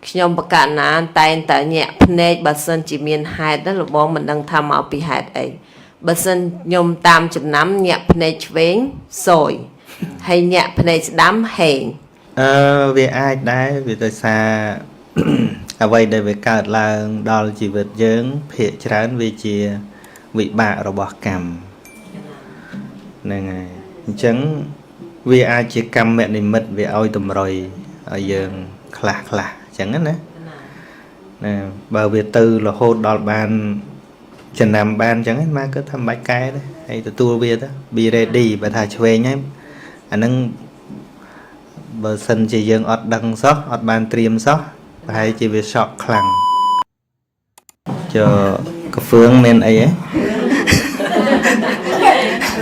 ខ្ញុំបកណាតែងតែញាក់ភ្នែកបើសិនជាមានហេតុណាលោកបងមិនដឹងថាមកពីហេតុអីបើសិនខ្ញុំតាមចំណាំញាក់ភ្នែកឆ្វេងសយហើយញាក់ភ្នែកស្ដាំហេងវាអាចដែរវាដោយសារអ្វីដែលវាកើតឡើងដល់ជីវិតយើងភាគច្រើនវាជាវិបាករបស់កម្មហ្នឹងហើយអញ្ចឹងវាអាចជាកម្មនិមិត្តវាឲ្យតម្រុយឲ្យយើងខ្លះអញ្ចឹងណាបើវាទៅរហូតដល់បានចំណាំបានអញ្ចឹងមកគឺថាមិនបាច់កែទេហើយទទួលវាទៅ be ready បើថាឆ្វេងហើយអាហ្នឹងបើសិនជាយើងអត់ដឹងសោះអត់បានត្រៀមសោះប្រហែលជាវាសក់ខ្លាំងកាហ្វឿងមានអីហ៎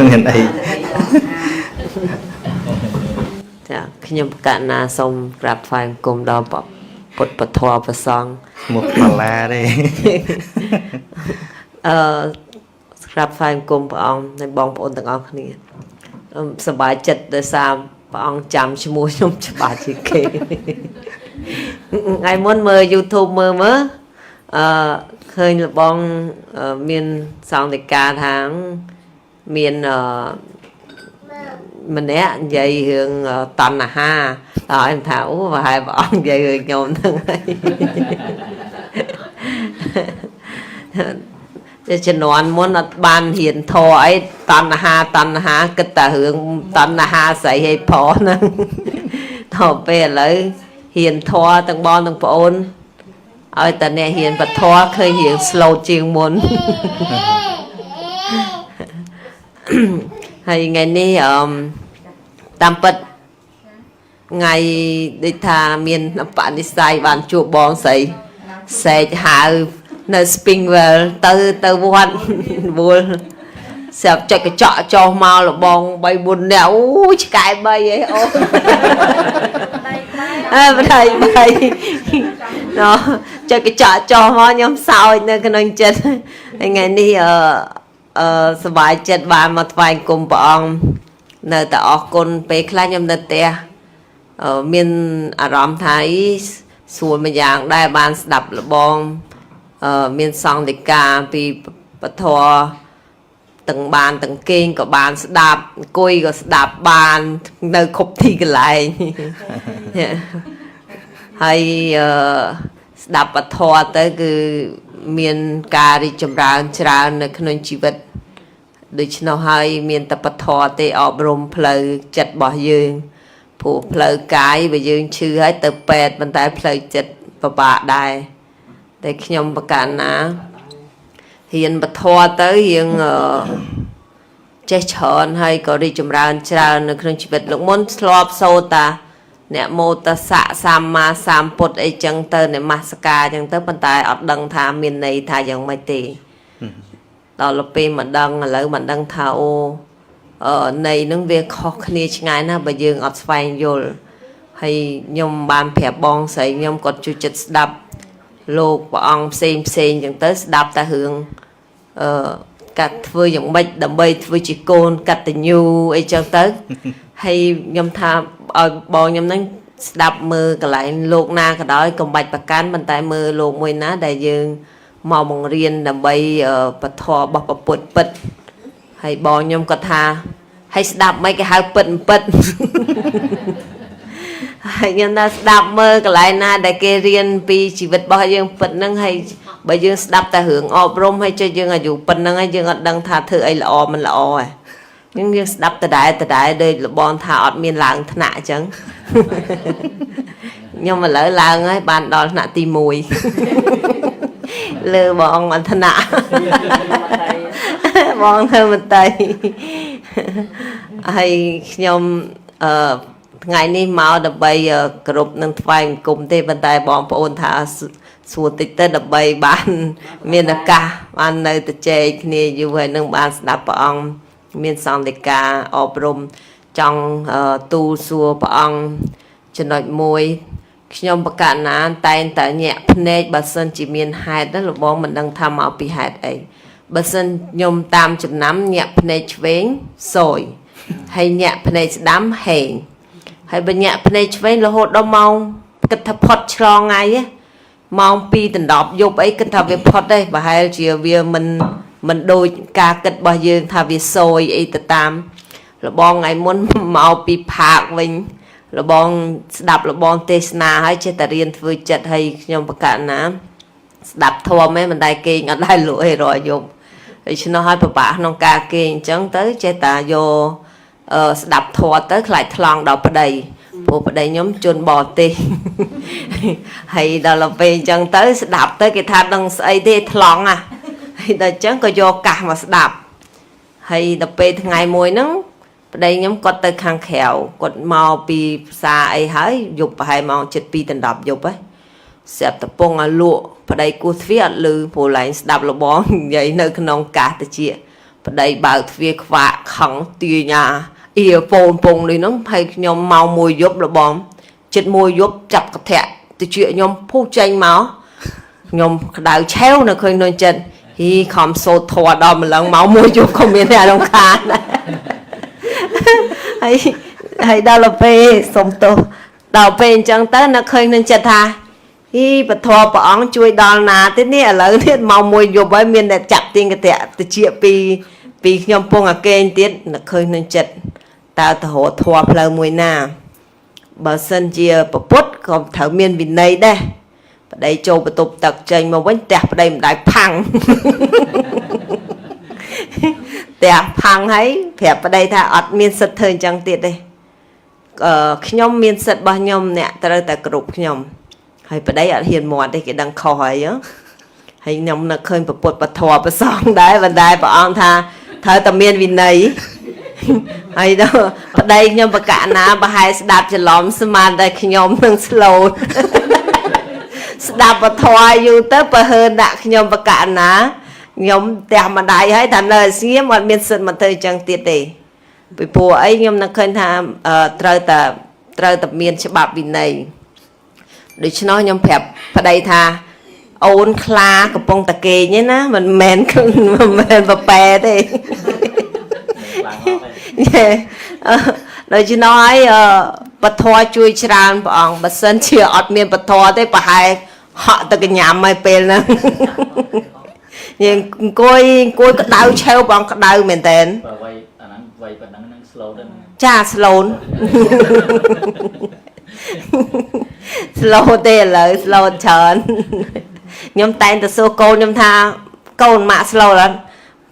មានអីចាខ្ញុំបកណាសូមក្រាបថ្វាយបង្គំដល់ពុទ្ធពធប្រសង្ឃមកបាឡាទេក្រាបថ្វាយបង្គំព្រះអង្គនិងបងប្អូនទាំងអស់គ្នាសប្បាយចិត្តដោយសារព្រះអង្គចាំឈ្មោះខ្ញុំច្បាស់ជាងគេថ្ងៃមុនមើល YouTube មើលឃើញលបងមានសង្ឃដីកាថាមានម្នាក់និយាយរឿងតណ្ហាហើយខ្ញុំថាអូប្រហែលព្រះអង្គនិយាយរឿងខ្ញុំហ្នឹងហើយជំនាន់មុនអត់បានហ៊ានធរអីតណ្ហាគិតតែរឿងតណ្ហាស្រីឲ្យប្រុសហ្នឹងដល់ពេលឥឡូវហ៊ានធរទាំងបងទាំងប្អូនឲ្យតែអ្នកហ៊ានបធរឃើញរឿង slow ជាងមុនហើយថ្ងៃនេះតាមពិតថ្ងៃដូចថាមានបនិស្ស័យបានជួបបងស្រីសេកហៅនៅ Springwell ទៅវត្តវល់ស្រាប់ចុចកញ្ចក់ចុះមកលបង3 4នាក់អូឆ្កែ3អីអូបដៃណោចុចកញ្ចក់ចុះមកខ្ញុំសោចនៅក្នុងចិត្តហើយថ្ងៃនេះសប្បាយចិត្តបានមកថ្វាយគុំព្រះអង្គនៅតែអរគុណពេលខ្លះខ្ញុំនៅផ្ទះមានអារម្មណ៍ថាស្រួលមួយយ៉ាងដែរបានស្ដាប់លបងមានសង្ឃដីកាពីពធទាំងបានទាំងគេងក៏បានស្ដាប់អង្គុយក៏ស្ដាប់បាននៅគ្រប់ទីកន្លែងហើយស្ដាប់ពធទៅគឺមានការរីកចម្រើនច្រើននៅក្នុងជីវិតដូច្នោះហើយមានតែពធទេអប់រំផ្លូវចិត្តរបស់យើងព្រោះផ្លូវកាយបើយើងឈឺហើយទៅពេទ្យប៉ុន្តែផ្លូវចិត្តពិបាកដែរតែខ្ញុំបកណាហ៊ានពធទៅយើងចេះច្រើនហើយក៏រីកចម្រើនច្រើននៅក្នុងជីវិតលោកមុនធ្លាប់សូត្រតាអ្នកមោតសៈសម្មាសម្ពុទ្ធអីចឹងទៅនមស្ការចឹងទៅប៉ុន្តែអត់ដឹងថាមានន័យថាយ៉ាងម៉េចទេដល់ពេលមិនដឹងឥឡូវមិនដឹងថាអូន័យនឹងវាខុសគ្នាឆ្ងាយណាស់បើយើងអត់ស្វែងយល់ហើយខ្ញុំបានប្រាប់បងស្រីខ្ញុំគាត់ជួយចិត្តស្ដាប់លោកព្រះអង្គផ្សេងចឹងទៅស្ដាប់តែរឿងកាត់ធ្វើយ៉ាងម៉េចដើម្បីធ្វើជាកូនកតញ្ញូអីចឹងទៅហើយខ្ញុំថាឲ្យបងខ្ញុំហ្នឹងស្ដាប់មើលកន្លែងលោកណាក៏ដោយកុំបាច់ប្រកាន់ប៉ុន្តែមើលលោកមួយណាដែលយើងមកបង្រៀនដើម្បីពធរបស់ពុទ្ធពិតហើយបងខ្ញុំក៏ថាឲ្យស្ដាប់មិនគេហៅពិតហើយខ្ញុំថាស្ដាប់មើលកន្លែងណាដែលគេរៀនពីជីវិតរបស់យើងពិតហ្នឹងហើយបើយើងស្ដាប់តែរឿងអប់រំហើយចុះយើងអាយុប៉ុណ្្នឹងហើយយើងអត់ដឹងថាធ្វើអីល្អមិនល្អហ៎យើងស្ដាប់ដដែលដូចលបងថាអត់មានឡើងថ្នាក់អញ្ចឹងខ្ញុំឥឡូវឡើងហើយបានដល់ថ្នាក់ទី1លើបងអន្តណៈបងធ្វើមន្ត្រីហើយខ្ញុំថ្ងៃនេះមកដើម្បីគ្រប់នឹងថ្វាយបង្គំទេប៉ុន្តែបងប្អូនថាសួរតិចទៅដើម្បីបានមានឱកាសបាននៅទៅជែកគ្នាយូរហើយនឹងបានស្ដាប់ព្រះអង្គមានសង្ឃដីកាអប់រំចង់ទូលសួរព្រះអង្គចំណុចមួយខ្ញុំបកណាតែងតែញាក់ភ្នែកបើសិនជាមានហេតុណាលោកបងមិនដឹងថាមកពីហេតុអីបើសិនខ្ញុំតាមចំណាំញាក់ភ្នែកឆ្វេងសយហើយញាក់ភ្នែកស្ដាំហេងហើយបើញាក់ភ្នែកឆ្វេងរហូតដល់ម៉ោង គិតថាផុតឆ្លងថ្ងៃម៉ោង2ដណ្ដប់យប់អីគិតថាវាផុតទេប្រហែលជាវាមិនដូចការគិតរបស់យើងថាវាសយអីទៅតាមលបងថ្ងៃមុនមកពីផាកវិញលបងស្ដាប់លបងទេសនាហើយចេះតែរៀនធ្វើចិត្តឲ្យខ្ញុំបកណាស្ដាប់ធម៌មែនមិនដែលគេងអត់ដែលលក់អីរាល់យប់ដូច្នោះហើយពិបាកក្នុងការគេងអញ្ចឹងទៅចេះតែយកស្ដាប់ធម៌ទៅខ្លាចថ្លង់ដល់ប្តីព្រោះប្តីខ្ញុំជន់បរទេសហើយដល់ពេលអញ្ចឹងទៅស្ដាប់ទៅគេថាដឹងស្អីទេថ្លង់ហើយដល់អញ្ចឹងក៏យកកាសមកស្ដាប់ហើយដល់ពេលថ្ងៃមួយហ្នឹងប្តីខ្ញុំគាត់ទៅខាងក្រៅគាត់មកពីផ្សារអីហើយយប់ប្រហែលម៉ោង7:30ដណ្ដប់យប់ហ្នឹងស្រាប់តពងឲ្យលក់ប្តីគោះទ្វារអត់លឺព្រោះឡើងស្ដាប់លបងនិយាយនៅក្នុងកាសតិចប្តីបើកទ្វារខ្វាក់ខឹងទាញអ៊ីហ្វូនពងនេះហ្នឹងហើយខ្ញុំមក1យប់លបង7:01យប់ចាប់កធាក់តិចខ្ញុំពុះចេញមកខ្ញុំក្តៅឆេវនៅឃើញក្នុងចិត្តហ៊ីខំសូត្រធေါ်ដល់ម្លឹងមក1យប់ក៏មានអ្នករំខានហើយដល់ពេលសុំទោសដល់ពេលអញ្ចឹងទៅនៅឃើញនឹងចិត្តថាហ៊ីពធព្រះអង្គជួយដល់ណាទេនេះឥឡូវនេះមក1យប់ហើយមានអ្នកចាប់ទៀងកតៈតិចពីខ្ញុំពងអាកេងទៀតនៅឃើញនឹងចិត្តតើទៅរកធម៌ផ្លូវមួយណាបើសិនជាប្រពុតក៏ត្រូវមានវិន័យដែរប្តីចូលបន្ទប់ទឹកចេញមកវិញផ្ទះប្តីម្ដាយផាំងផ្ទះផាំងហើយប្រាប់ប្តីថាអត់មានសិទ្ធិធ្វើអញ្ចឹងទៀតទេខ្ញុំមានសិទ្ធិរបស់ខ្ញុំអ្នកត្រូវតែគ្រប់ខ្ញុំហើយប្តីអត់ហ៊ានមាត់ទេគេដឹងខុសហើយហើយខ្ញុំនឹកឃើញប្រពុតពធប្រសងដែរប៉ុន្តែព្រះអង្គថាត្រូវតែមានវិន័យហើយដល់ប្តីខ្ញុំបកណាប្រហែលស្ដាប់ច្រឡំស្មានតែខ្ញុំនឹងស្លូតស្ដាប់ពធយូរទៅបើហើដាក់ខ្ញុំបកណាខ្ញុំផ្ទះម្ដាយហើយថានៅស្ងៀមអត់មានសិទ្ធិមកធ្វើអញ្ចឹងទៀតទេពីព្រោះអីខ្ញុំនឹកឃើញថាត្រូវតែមានច្បាប់វិន័យដូច្នោះខ្ញុំប្រាប់ប្តីថាអូនខ្លាកំពុងតែគេងទេណាមិនមែនបបែទេដូច្នោះហើយពធជួយច្រើនព្រះអង្គបើសិនជាអត់មានពធទេប្រហែលហក់ទៅកញ្ញាំហើយពេលហ្នឹងយើងអង្គុយក្តៅឆេវព្រះអង្គក្តៅមែនតើបើវ័យអាហ្នឹងវ័យប៉ុណ្ណឹងនឹង slow ទៅចា slow ទេឥឡូវ slow ច្រើនខ្ញុំតែងតែសួរកូនខ្ញុំថាកូនម៉ាក់ slow អត់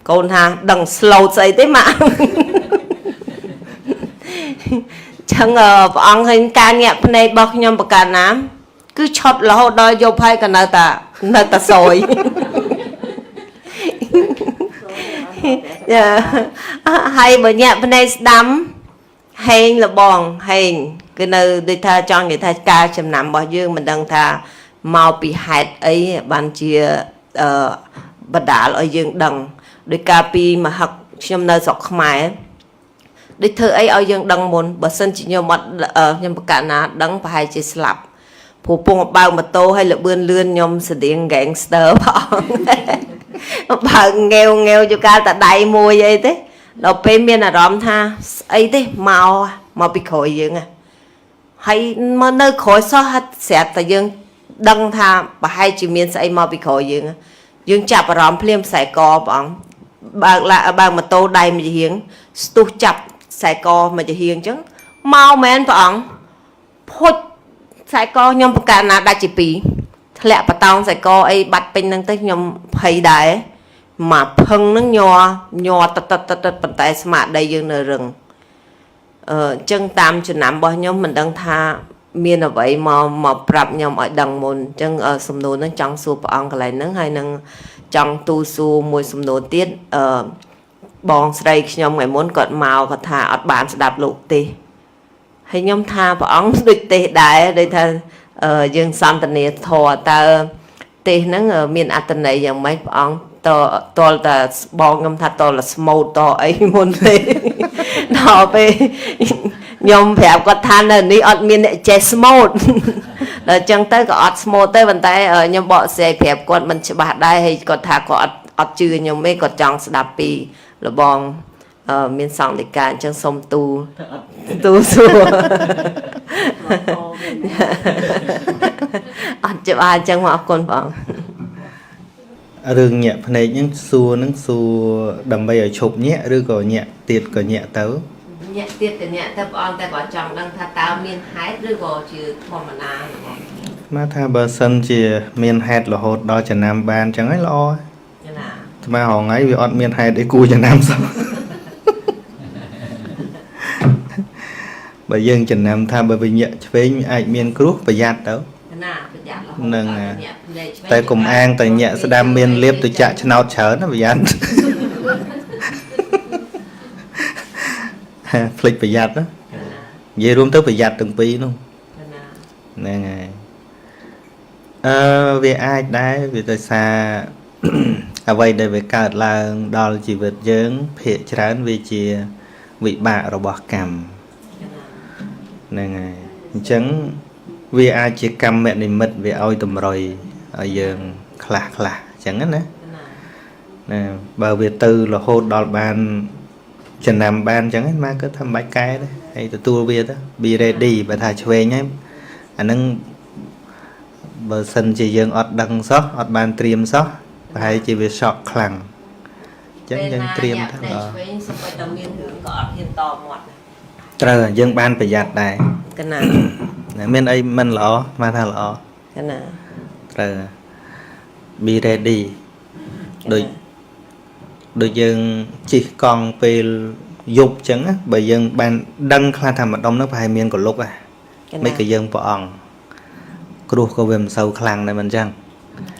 កូនថាដឹង slow ស្អីទេម៉ាក់ចឹងព្រះអង្គឃើញការញាក់ភ្នែករបស់ខ្ញុំប្រកាសណាគឺឆត់រហូតដល់យប់ហើយក៏នៅតែសយហើយបើញាក់ភ្នែកស្ដាំហេងលបងហេងគឺនៅដូចថាចង់និយាយថាការចំណាំរបស់យើងមិនដឹងថាមកពីហេតុអីបានជាបណ្ដាលឲ្យយើងដឹងដោយការពីមហឹកខ្ញុំនៅស្រុកខ្មែរដូចធ្វើអីឲ្យយើងដឹងមុនបើសិនជាខ្ញុំអត់ខ្ញុំប្រកាសណាដឹងប្រហែលជាស្លាប់ព្រោះពងបើកម៉ូតូឲ្យលបឿនលឿនខ្ញុំស្តៀង gangster ផងបើកងាវយកកាលតែដៃមួយអីទេដល់ពេលមានអារម្មណ៍ថាស្អីទេមកពីក្រោយយើងហើយមកនៅក្រោយសោះស្រាប់តែយើងដឹងថាប្រហែលជាមានស្អីមកពីក្រោយយើងចាប់អារម្មណ៍ភ្លាមខ្សែកព្រះអង្គបើកម៉ូតូដៃមួយជាហៀងស្ទុះចាប់ខ្សែកមួយជាហៀងអញ្ចឹងមកមែនព្រះអង្គភុចខ្សែកខ្ញុំប្រកាសណាដាច់ជាពីរធ្លាក់បតោងខ្សែកអីបាត់ពេញហ្នឹងទៅខ្ញុំភ័យដែរមកផឹងហ្នឹងញ័រតប៉ុន្តែស្មារតីយើងនៅរឹងអញ្ចឹងតាមចំណាំរបស់ខ្ញុំមិនដឹងថាមានអ្វីមកប្រាប់ខ្ញុំឲ្យដឹងមុនអញ្ចឹងសំណួរហ្នឹងចង់សួរព្រះអង្គកន្លែងហ្នឹងហើយនឹងចង់ទូសួរមួយសំណួរទៀតបងស្រីខ្ញុំថ្ងៃមុនគាត់មកគាត់ថាអត់បានស្ដាប់លោកទេហើយខ្ញុំថាព្រះអង្គដូចទេដែរដូចថាយើងសន្ទនាធម៌តើទេហ្នឹងមានអត្តន័យយ៉ាងម៉េចព្រះអង្គតលតែបងខ្ញុំថាតលស្មូតតអីមុនទេដល់ពេលខ្ញុំប្រាប់គាត់ថានៅនេះអត់មានអ្នកចេះស្មូតដល់អញ្ចឹងទៅក៏អត់ស្មូតទេប៉ុន្តែខ្ញុំបកស្រាយប្រាប់គាត់មិនច្បាស់ដែរហើយគាត់ថាគាត់អត់ជឿខ្ញុំទេគាត់ចង់ស្ដាប់ពីលបងមានសង្ឃដីកាអញ្ចឹងសុំទូសួរ អត់ច្បាស់អញ្ចឹងមកអរគុណបង រឿងញាក់ភ្នែកហ្នឹងសួរដើម្បីឲ្យឈប់ញាក់ឬក៏ញាក់ទៀតក៏ញាក់ទៅ ញាក់ទៀតទៅញាក់ទៅបងតែគាត់ចង់ដឹងថាតើមានហេតុឬក៏ជាធម្មតាបង មកថាបើសិនជាមានហេតុរហូតដល់ចំណាំបានចឹងហើយល្អ ចាណា ថ្មហងៃវាអត់មានហេតុអីគួរចំណាំសោះ បើយើងចំណាំថាបើវាញាក់ឆ្វេងអាចមានគ្រោះប្រយ័ត្នទៅ ណាប្រយ័ត្នរហូត នឹង ដល់ញាក់ភ្នែកឆ្វេង តែកុំអាងតែញាក់ស្ដាំមានលៀបទៅចាក់ឆ្នោតច្រើនណាប្រយ័ត្ន ភ្លេចប្រយ័ត្នណា ចាណា និយាយរួមទៅប្រយ័ត្នទាំងពីរនោះ ចាណា ហ្នឹងហើយវាអាចដែរវាដោយសារ អ្វីដែលវាកើតឡើងដល់ជីវិតយើងភាគច្រើនវាជាវិបាករបស់កម្ម ចាណា ហ្នឹងហើយអញ្ចឹងវាអាចជាកម្មនិមិត្តវាឲ្យតម្រុយឲ្យយើងខ្លះអញ្ចឹងណា ចាណា ណាបើវាទៅរហូតដល់បានចំណាំបានអញ្ចឹងហ្នឹងមកគឺថាមិនបាច់កែទេហើយទទួលវាទៅ be ready បើថាឆ្វេងហើយអាហ្នឹងបើសិនជាយើងអត់ដឹងសោះអត់បានត្រៀមសោះប្រហែលជាវា shock ខ្លាំងអញ្ចឹងយើងត្រៀមថា ពេលណាញាក់ភ្នែកឆ្វេងសូម្បីតែមានរឿងក៏អត់ហ៊ានតមាត់ ត្រូវយើងបានប្រយ័ត្នដែរ កណា មានអីមិនល្អមកថាល្អ កណា ត្រូវ be ready ដូចយើងជិះកង់ពេលយប់អញ្ចឹងណាបើយើងបានដឹងខ្លះថាម្ដុំហ្នឹងប្រហែលមានកលុកហ៎មិនក៏យើងព្រះអង្គគ្រោះក៏វាមិនសូវខ្លាំងដែរមិនអញ្ចឹង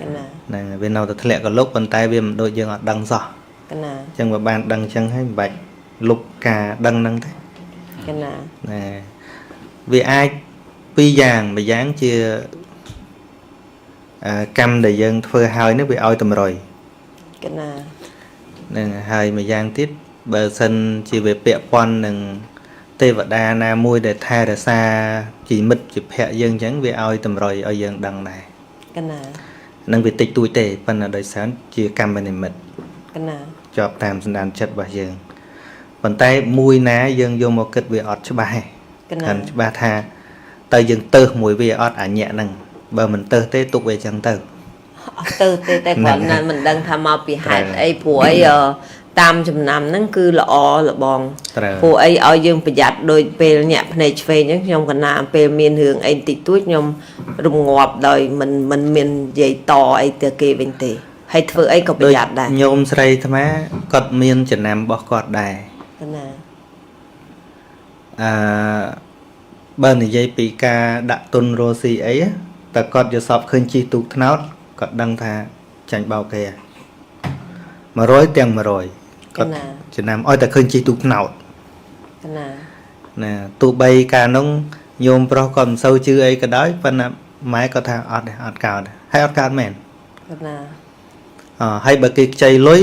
កណា ហ្នឹងវានៅតែធ្លាក់កលុកប៉ុន្តែវាមិនដូចយើងអត់ដឹងសោះ កណា អញ្ចឹងបើបានដឹងអញ្ចឹងហើយមិនបាច់លុបការដឹងហ្នឹងទេ កណា ណាវាអាចពីរយ៉ាងម្យ៉ាងជាកម្មដែលយើងធ្វើហើយនេះវាឲ្យតម្រុយ កណា នឹងហើយម្យ៉ាងទៀតបើសិនជាវាពាក់ព័ន្ធនឹងទេវតាណាមួយដែលថែរក្សាជីមិត្តជាភ័ក្រយើងអញ្ចឹងវាឲ្យតម្រុយឲ្យយើងដឹងដែរ កណា នឹងវាតិចតួចទេប៉ុន្តែដោយសារជាកម្មនិមិត្ត កណា ជាប់តាមសន្តានចិត្តរបស់យើងប៉ុន្តែមួយណាយើងយកមកគិតវាអត់ច្បាស់ទេ កណា គាត់ច្បាស់ថាតើយើងទៅមួយវាអត់អញ្ញាក់ហ្នឹងបើមិនទៅទេទុកវាអញ្ចឹងទៅ អត់ទៅទេតែគាត់ណាមិនដឹងថាមកពីហេតុអីព្រោះអីតាមចំណាំហ្នឹងគឺល្អលបង ត្រូវ ព្រោះអីឲ្យយើងប្រយ័ត្នដូចពេលញាក់ភ្នែកឆ្វេងអញ្ចឹងខ្ញុំកណាពេលមានរឿងអីតិចតួចខ្ញុំរងាប់ដោយមិនមាននិយាយតអីទៅគេវិញទេហើយធ្វើអីក៏ប្រយ័ត្នដែរ ញោមស្រីអាត្មាគាត់មានចំណាំរបស់គាត់ដែរ កណា បើនិយាយពីការដាក់ទុនរស់ស៊ីអីតែគាត់យល់សពឃើញជីទូកថ្នោតគាត់ដឹងថាចាញ់បោកគេ100ទាំង100គាត់ចំណាំឲ្យតែឃើញជីទូកថ្នោត កណា ណាទោះបីកាលនោះញោមប្រុសគាត់មិនសូវជឿអីក៏ដោយប៉ុន្តែម៉ែគាត់ថាអត់ទេអត់កោតហើយអត់កោតមែន កណា ហើយបើគេខ្ចីលុយ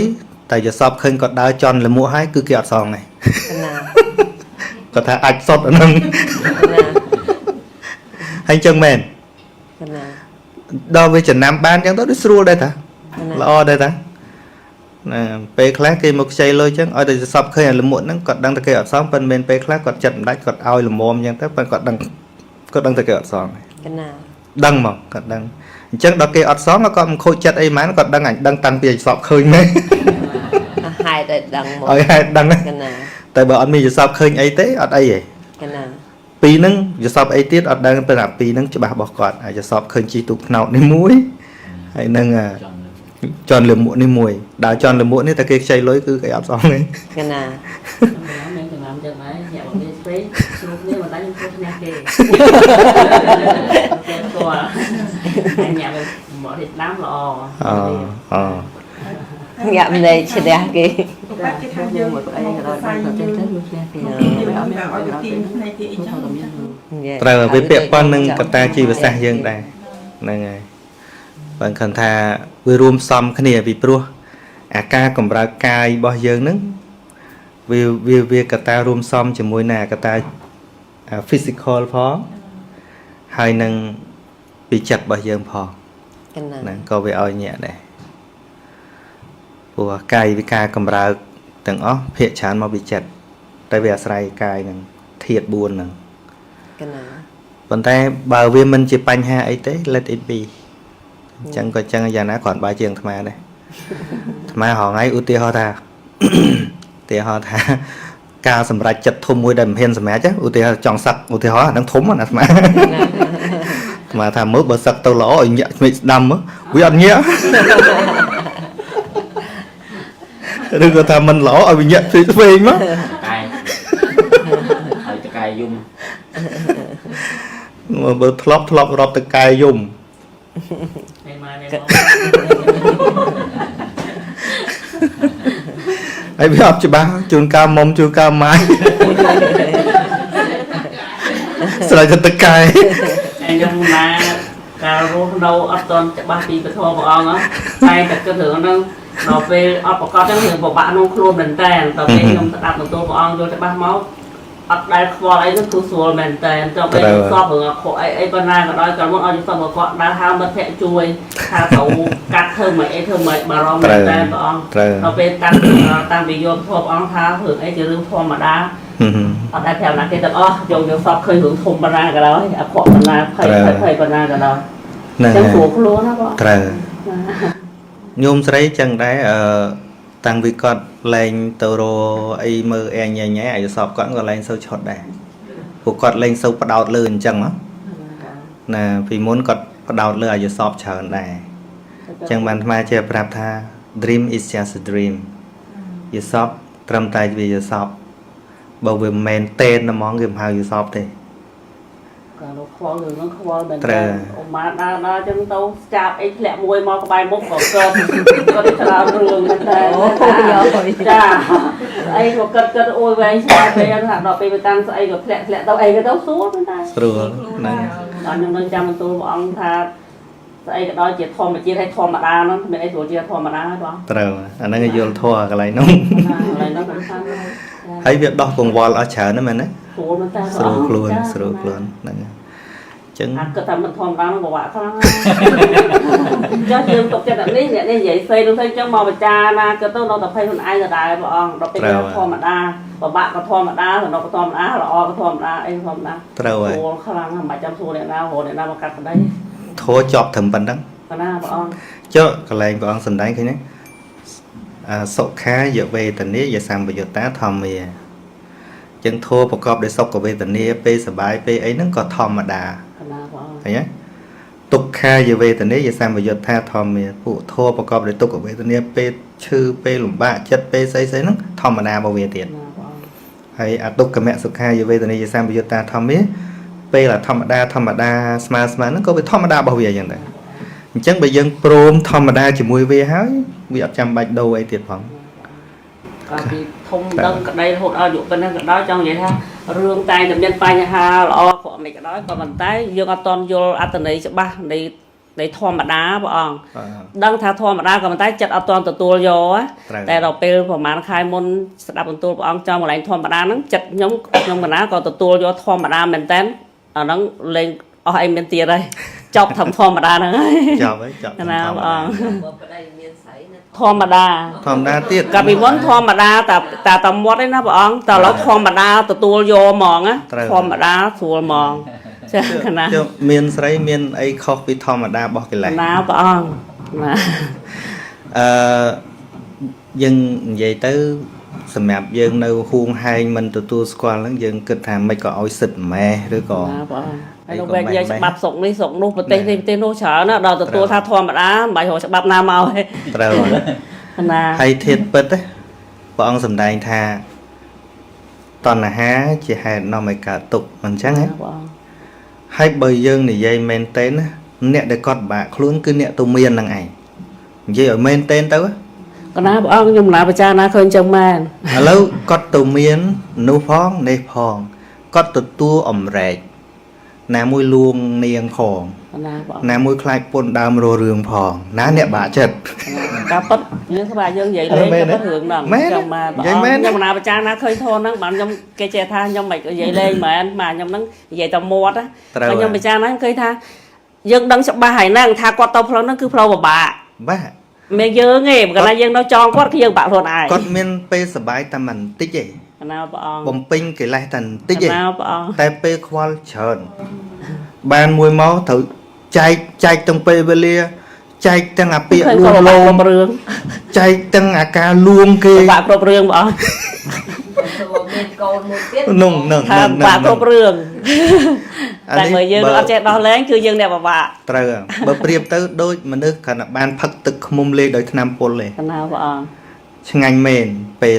តែយល់សពឃើញគាត់ដើរជន់លមួកហើយគឺគេអត់សងទេ កណា គាត់ថាអាចសុតអាហ្នឹង កណា ហើយចឹងមែន កណា ដល់វាចំណាំបានចឹងទៅដូចស្រួលដែរតា កណា ល្អដែរតាណាពេលខ្លះគេមកខ្ចីលុយចឹងឲ្យតែសពឃើញអាលមួកហ្នឹងគាត់ដឹងតែគេអត់សងប៉ុន្តែមានពេលខ្លះគាត់ចិត្តមិនដាច់គាត់ឲ្យលមុំចឹងទៅប៉ុន្តែគាត់ដឹងតែគេអត់សង កណា ដឹងមកគាត់ដឹងអញ្ចឹងដល់គេអត់សងគាត់មិនខូចចិត្តអីហ្មងគាត់ដឹងអញដឹងតាំងពីសពឃើញមែន ហេតុឲ្យដឹងមក ឲ្យហេតុដឹង កណា តែបើអត់មានយល់សពឃើញអីទេអត់អីទេ កណា ពីរហ្នឹងយល់សពអីទៀតអត់ដឹងប៉ុន្តែពីរហ្នឹងច្បាស់របស់គាត់ហើយយល់សពឃើញជីទូកថ្នោតនេះមួយហើយនឹង ចង់ ជន់លមួកនេះមួយដើរជន់លមួកនេះតែគេខ្ចីលុយគឺគេអត់សងទេ កណា មានចំណាំចឹងដែរញាក់មកនេះស្ពេជ្រូបនេះមិនដាច់ខ្ញុំធ្វើគ្នាគេគេស្គាល់ហើយញាក់មកនេះដាំល្អ ញាក់ភ្នែកឈ្នះគេ បាទគេថាយើងមកអីក៏ដល់ទៅទៅខ្ញុំឈ្នះគេមិនអត់មានឲ្យទីផ្នែកគេអីចឹងក៏មាន ត្រូវវាពាក់ព័ន្ធនឹងកត្តាជីវសាស្ត្រយើងដែរហ្នឹងហើយបើគិតថាវារួមផ្សំគ្នាពីព្រោះអាការកម្រើកកាយរបស់យើងហ្នឹងវាកត្តារួមផ្សំជាមួយនឹងកត្តា physical ផងហើយនឹងពីចិត្តរបស់យើងផង កណា ហ្នឹងក៏វាឲ្យញាក់ដែរព្រោះកាយវិការកម្រើកទាំងអស់ភាកច្រើនមកពីចិត្តតែវាអាស្រ័យកាយហ្នឹងធាតុ4ហ្នឹង កណា អ ប៉ុន្តែបើវាមិនជាបញ្ហាអីទេ let it be ចឹងក៏ចឹងយ៉ាងណាគ្រាន់បើជាងអាត្មាដែរអាត្មាហងៃឧទាហរណ៍ថាការសម្រេចចិត្តធំមួយដែលមិនហ៊ានសម្រេចឧទាហរណ៍ចង់សឹកឧទាហរណ៍ហ្នឹងធំណាអាត្មាថាមើលបើសឹកទៅល្អឲ្យញាក់ឆ្មេកស្ដាំវាអត់ញាក់ឬក៏ថាមិនល្អឲ្យវាញាក់ឆ្វេងមកកាយហើយតកាយយំ បើធ្លាប់រាប់តកាយយំហើយវាអត់ច្បាស់ជួនកាលមុំជួនកាលម៉ាយស្រ័យទៅតកាយឯងខ្ញុំណាការរស់នៅអត់តន់ច្បាស់ពីពធព្រះអង្គតែតែគិតរឿងហ្នឹងដល់ពេលអត់ប្រកបទាំងរឿងពិបាកក្នុងខ្លួនមែនតើដល់ពេលខ្ញុំស្ដាប់បន្ទូលព្រះអង្គយល់ច្បាស់មកអត់ដែលខ្វល់អីនោះគឺស្រួលមែនតើចង់ពេលសពរឿងអីប៉ុណ្ណាក៏ដោយក៏មកឲ្យសពគាត់ដើរហៅមិត្តភក្តិជួយថាត្រូវកាត់ធ្វើមិនអីធ្វើមិនបារម្ភមែនតើព្រះអង្គដល់ពេលតាំងពីយកព្រះអង្គថារឿងអីជារឿងធម្មតាអត់ដែលប្រាប់ណាគេទាំងអស់យកសពឃើញរឿងធំប៉ុណ្ណាក៏ដោយអក្រក់ប៉ុណ្ណាភ័យប៉ុណ្ណាក៏ដោយចឹងស្រួលខ្លួនណាបងត្រូវញោមស្រីចឹងដែរតាំងពីគាត់លែងទៅរអីមើលអែញញ៉ៃអាយុសពគាត់ក៏លែងសូវឆុតដែរពួកគាត់លែងសូវបដោតលើអញ្ចឹងណាពីមុនគាត់បដោតលើអាយុសពច្រើនដែរអញ្ចឹងបានអាត្មាជាប្រាប់ថា dream is just a dream យុសពត្រឹមតែវាយុសពបើវាមិនមែនទេនហ្មងគេមិនហៅយុសពទេក៏លោកខ្វល់រឿងហ្នឹងខ្វល់មែនតើអូម៉ាដើរចឹងទៅចាប់អីធ្លាក់មួយមកក្បែរមុខក៏គាត់ច្រើនរឿងមែនតើចាអីក៏គិតអូយវែងស្គាល់ពេលថាដល់ពេលទៅតាមស្អីក៏ធ្លាក់ទៅអីក៏ទៅសួរមែនតើស្រួលហ្នឹងដល់ខ្ញុំនឹងចាំបន្ទូលព្រះអង្គថាស្អីក៏ដោយជាធម្មជាតិហើយធម្មតាហ្នឹងមានអីស្រួលជាធម្មតាហើយបងត្រូវអាហ្នឹងយល់ធម៌កន្លែងហ្នឹងហើយវាដោះកង្វល់អស់ច្រើនណាស់មែនទេស្រួលខ្លួនហ្នឹងចឹងគាត់ថាមិនធម្មតាហ្នឹងពិបាកខ្លាំងចុះយើងទុកចិត្តនេះអ្នកនេះនិយាយផ្សេងទៅចឹងមកបច្ចាណាគាត់ទៅនៅតែភ័យខ្លួនឯងដដែលព្រះអង្គដល់ពេលធម្មតាពិបាកក៏ធម្មតាសំណុកក៏ធម្មតាល្អក៏ធម្មតាអីធម្មតាត្រូវហើយស្រួលខ្លាំងមិនបាច់ចាំសួរអ្នកណាមកកាត់ក្តីធោះចប់ត្រឹមប៉ុណ្ណឹងប៉ុណ្ណាព្រះអង្គចុះកន្លែងព្រះអង្គសម្ដែងឃើញទេសុខាយវេទនាយសម្បយុតាធម្មាចឹងធោះប្រកបដោយសុខវេទនាពេលសบายពេលអីហ្នឹងក៏ធម្មតាឃើញទេទុក្ខាយវេទនាយសម្បយុតាធម្មាពួកធោះប្រកបដោយទុក្ខវេទនាពេលឈឺពេលលំបាកចិត្តពេលស្អីហ្នឹងធម្មតារបស់វាទៀតហើយអទុក្ខមសុខាយវេទនាយសម្បយុតាធម្មាពេលធម្មតាស្មើហ្នឹងក៏វាធម្មតារបស់វាយ៉ាងដែរអញ្ចឹងបើយើងព្រមធម្មតាជាមួយវាហើយវាអត់ចាំបាច់ដូរអីទៀតផងក៏ពីធំដឹងក្តីរហូតដល់យុប៉ុណ្ណឹងក៏ដោយចង់និយាយថារឿងតែតែមានបញ្ហាល្អព្រោះមិនក៏ដោយក៏ប៉ុន្តែយើងអត់តន់យល់អត្ថន័យច្បាស់នៃធម្មតាព្រះអង្គដឹងថាធម្មតាក៏ប៉ុន្តែចិត្តអត់តន់ទទួលយកតែដល់ពេលប្រហែលខែមុនស្ដាប់បន្ទូលព្រះអង្គចំកន្លែងធម្មតាហ្នឹងចិត្តខ្ញុំកណាក៏ទទួលយកធម្មតាមែនតើអាហ្នឹងលេងអស់អីមានទៀតហើយចប់ធម្មតាហ្នឹងហើយចប់ណាព្រះអង្គធម្មតាទៀតកាលពីមុនធម្មតាតែមាត់ឯណាព្រះអង្គតែឥឡូវធម្មតាទទួលយកហ្មងណាធម្មតាស្រួលហ្មងចាណាមានស្រីមានអីខុសពីធម្មតារបស់កិលេសណាព្រះអង្គណាយើងនិយាយទៅសម្រាប់យើងនៅហួងហែងមិនទទួលស្គាល់ហ្នឹងយើងគិតថាមិនក៏ឲ្យសិទ្ធម៉ែឬក៏ណាព្រះអង្គហើយលោកវែកនិយាយច្បាប់ស្រុកនេះស្រុកនោះប្រទេសនេះប្រទេសនោះច្រើនណាដល់ទទួលថាធម្មតាមិនបាច់រកច្បាប់ណាមកទេត្រូវណាហើយធៀបពិតព្រះអង្គសម្ដែងថាតណ្ហាជាហេតុនាំឲ្យកើតទុក្ខមិនអញ្ចឹងហ៎ហើយបើយើងនិយាយមែនតើអ្នកដែលគាត់ពិបាកខ្លួនគឺអ្នកទៅមានហ្នឹងឯងនិយាយឲ្យមែនតើទៅកណាព្រះអង្គខ្ញុំណាបច្ចាណាឃើញចឹងមែនឥឡូវគាត់ទៅមាននោះផងនេះផងគាត់ទទួលអំរែកណាមួយលួងនាងផងណាមួយខ្លាចពុនដើមររឿងផងណាអ្នកបាក់ចិត្តការប៉ັດយើងថាយើងនិយាយលេងទៅរឿងហ្នឹងចាំមកបងខ្ញុំណាបច្ចាណាឃើញធនហ្នឹងបានខ្ញុំគេចេះថាខ្ញុំមិននិយាយលេងមែនបាទខ្ញុំហ្នឹងនិយាយតែមាត់ណាខ្ញុំបច្ចាណាឃើញថាយើងដឹងច្បាស់ហើយហ្នឹងថាគាត់ទៅផ្លូវហ្នឹងគឺផ្លូវពិបាកបាទមានយើងទេបើកាលណាយើងនៅចងគាត់គឺយើងបាក់ខ្លួនឯងគាត់មានពេលសុបាយតែបន្តិចទេ nào bọn bom pin cái lại thành tích gì nào bọn tai pe khoal chờn ban mùi máu thử chạy tầng pe về lia chạy tầng à pịa luôn luôn rương chạy tầng à ca luôn kia bạn cột rương bọn nung nung nung bạn cột rương tại anh người dương nó chết đó lén cứ dương đẹp bà trời bờ priệp tới đôi mà nước khả năng ban phật tực mông lê đôi nam pol lê nào bọn ngành mền pe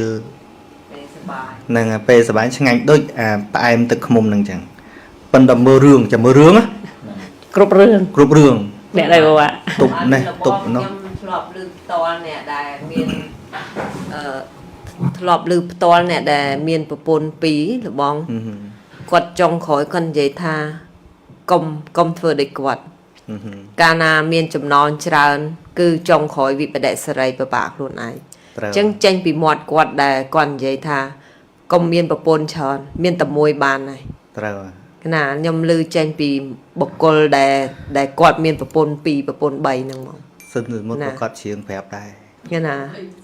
nâng pe sờ bán ngành đôi em tực mông nâng chẳng phần đầm mưa rương chả mưa rương á cột rương đẹp đây bà tục này tục nó ធ្លាប់លឺផ្ទាល់អ្នកដែលមានធ្លាប់លឺផ្ទាល់អ្នកដែលមានប្រពន្ធពីរលបងគាត់ចុងក្រោយគាត់និយាយថាកុំធ្វើដូចគាត់កាលណាមានចំណងច្រើនគឺចុងក្រោយវិបដិសេរីពិបាកខ្លួនឯងអញ្ចឹងចេញពីមាត់គាត់ដែលគាត់និយាយថាកុំមានប្រពន្ធច្រើនមានតែមួយបានហើយ ត្រូវ ណាខ្ញុំលឺចេញពីបុគ្គលដែលគាត់មានប្រពន្ធ2ប្រពន្ធ3ហ្នឹងមក សិនមុនគាត់ជៀងប្រាប់ដែរ ណា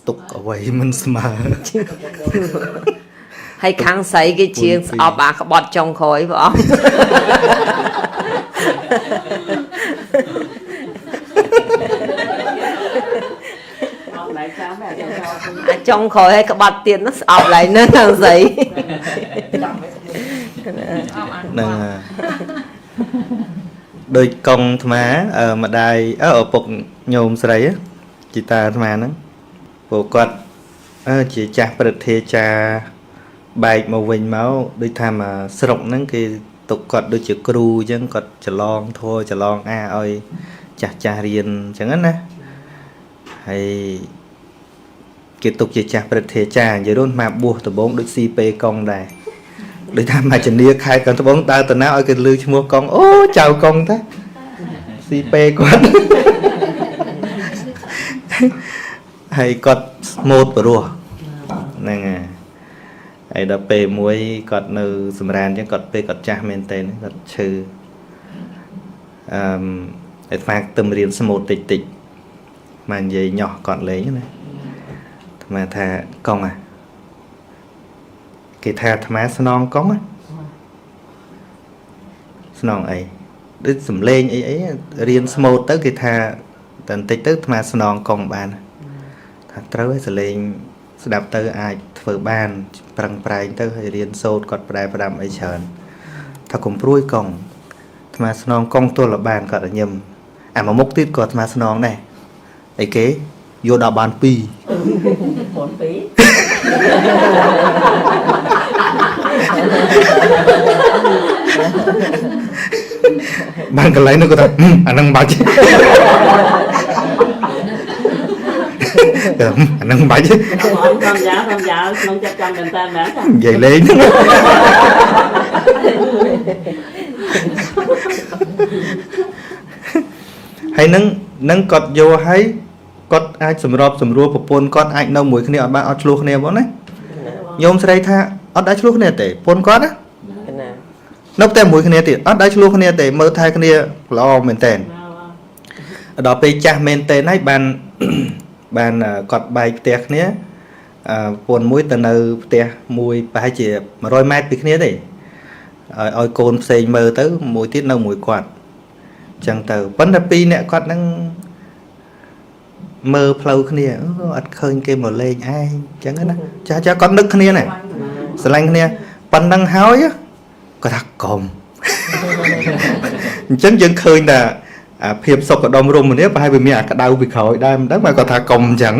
ទុកអ្វីមិនស្មើ ហើយខាងស្រីគេជាងស្អប់អាក្បត់ចុងក្រោយបងអាចុងក្រោយឲ្យក្បត់ទៀតនោះស្អប់ឡើងណាខាងស្រី នឹងដូចកងអាត្មាម្ដាយឪពុកញោមស្រីជីតាអាត្មាហ្នឹងព្រោះគាត់ជាចាស់ព្រឹទ្ធាចារ្យបែកមកវិញមកដូចថាមកស្រុកហ្នឹងគេទុកគាត់ដូចជាគ្រូអញ្ចឹងគាត់ច្រឡងធัวច្រឡងអាឲ្យចាស់ចាស់រៀនអញ្ចឹងណាហើយគេទុកជាចាស់ព្រឹទ្ធាចារ្យនិយាយរួមមកបួសដំបងដូចស៊ីពេកងដែរដូចថាមកជំនាខេត្តកណ្ដបងដើរទៅណាឲ្យគេលឺឈ្មោះកងអូចៅកងតាស៊ីពេគាត់ហើយគាត់ស្មូតបរោះហ្នឹងហើយដល់ពេលមួយគាត់នៅសម្រានអញ្ចឹងគាត់ពេលគាត់ចាស់មែនតើគាត់ឈឺអាត្មាទៅរៀនស្មូតតិចតិចមកនិយាយញោះគាត់លេងណាអាត្មាថាកងគេថាអាត្មាស្នងកងស្នងអីដូចសំលេងអីរៀនស្មូតទៅគេថាតែបន្តិចទៅអាត្មាស្នងកងបានថាត្រូវឲ្យសលេងស្ដាប់ទៅអាចធ្វើបានប្រឹងប្រែងទៅឲ្យរៀនសូត្រគាត់ប្រែផ្ដាំអីច្រើនថាកុំព្រួយកងអាត្មាស្នងកងទល់បានគាត់ឲ្យញឹមអាមួយមុខទៀតគាត់អាត្មាស្នងដែរអីគេយកដល់បាន2បានកន្លែងនោះគាត់ថាអានឹងបាច់អានឹងបាច់ខ្ញុំយ៉ាក្នុងចិត្តចាំមែនតើមែននិយាយលេងហើយនឹងគាត់យកឲ្យគាត់អាចសម្របសម្រួលប្រពន្ធគាត់អាចនៅមួយគ្នាអត់បានអត់ឆ្លោះគ្នាបងណាញោមស្រីថាអត់ដែរឆ្លោះគ្នាទេប្រពន្ធគាត់ណានៅតែមួយគ្នាទៀតអត់ដែរឆ្លោះគ្នាទេមើលថែគ្នាល្អមែនតើដល់ពេលចាស់មែនតើហើយបានគាត់បែកផ្ទះគ្នាប្រពន្ធមួយទៅនៅផ្ទះមួយប្រហែលជា100ម៉ែត្រពីគ្នាទេឲ្យកូនផ្សេងមើលទៅមួយទៀតនៅមួយគាត់អញ្ចឹងទៅប៉ុន្តែពីរអ្នកគាត់ហ្នឹងមើលផ្លូវគ្នាអត់ឃើញគេមកលេងឯងអញ្ចឹងណាចាគាត់នឹកគ្នាណាស្រឡាញ់គ្នាប៉ុណ្ណឹងហើយគាត់ថាកុំអញ្ចឹងយើងឃើញថាភាពសុខដុមរមនាប្រហែលវាមានអាក្តៅពីក្រោយដែរមិនដឹងមកគាត់ថាកុំអញ្ចឹង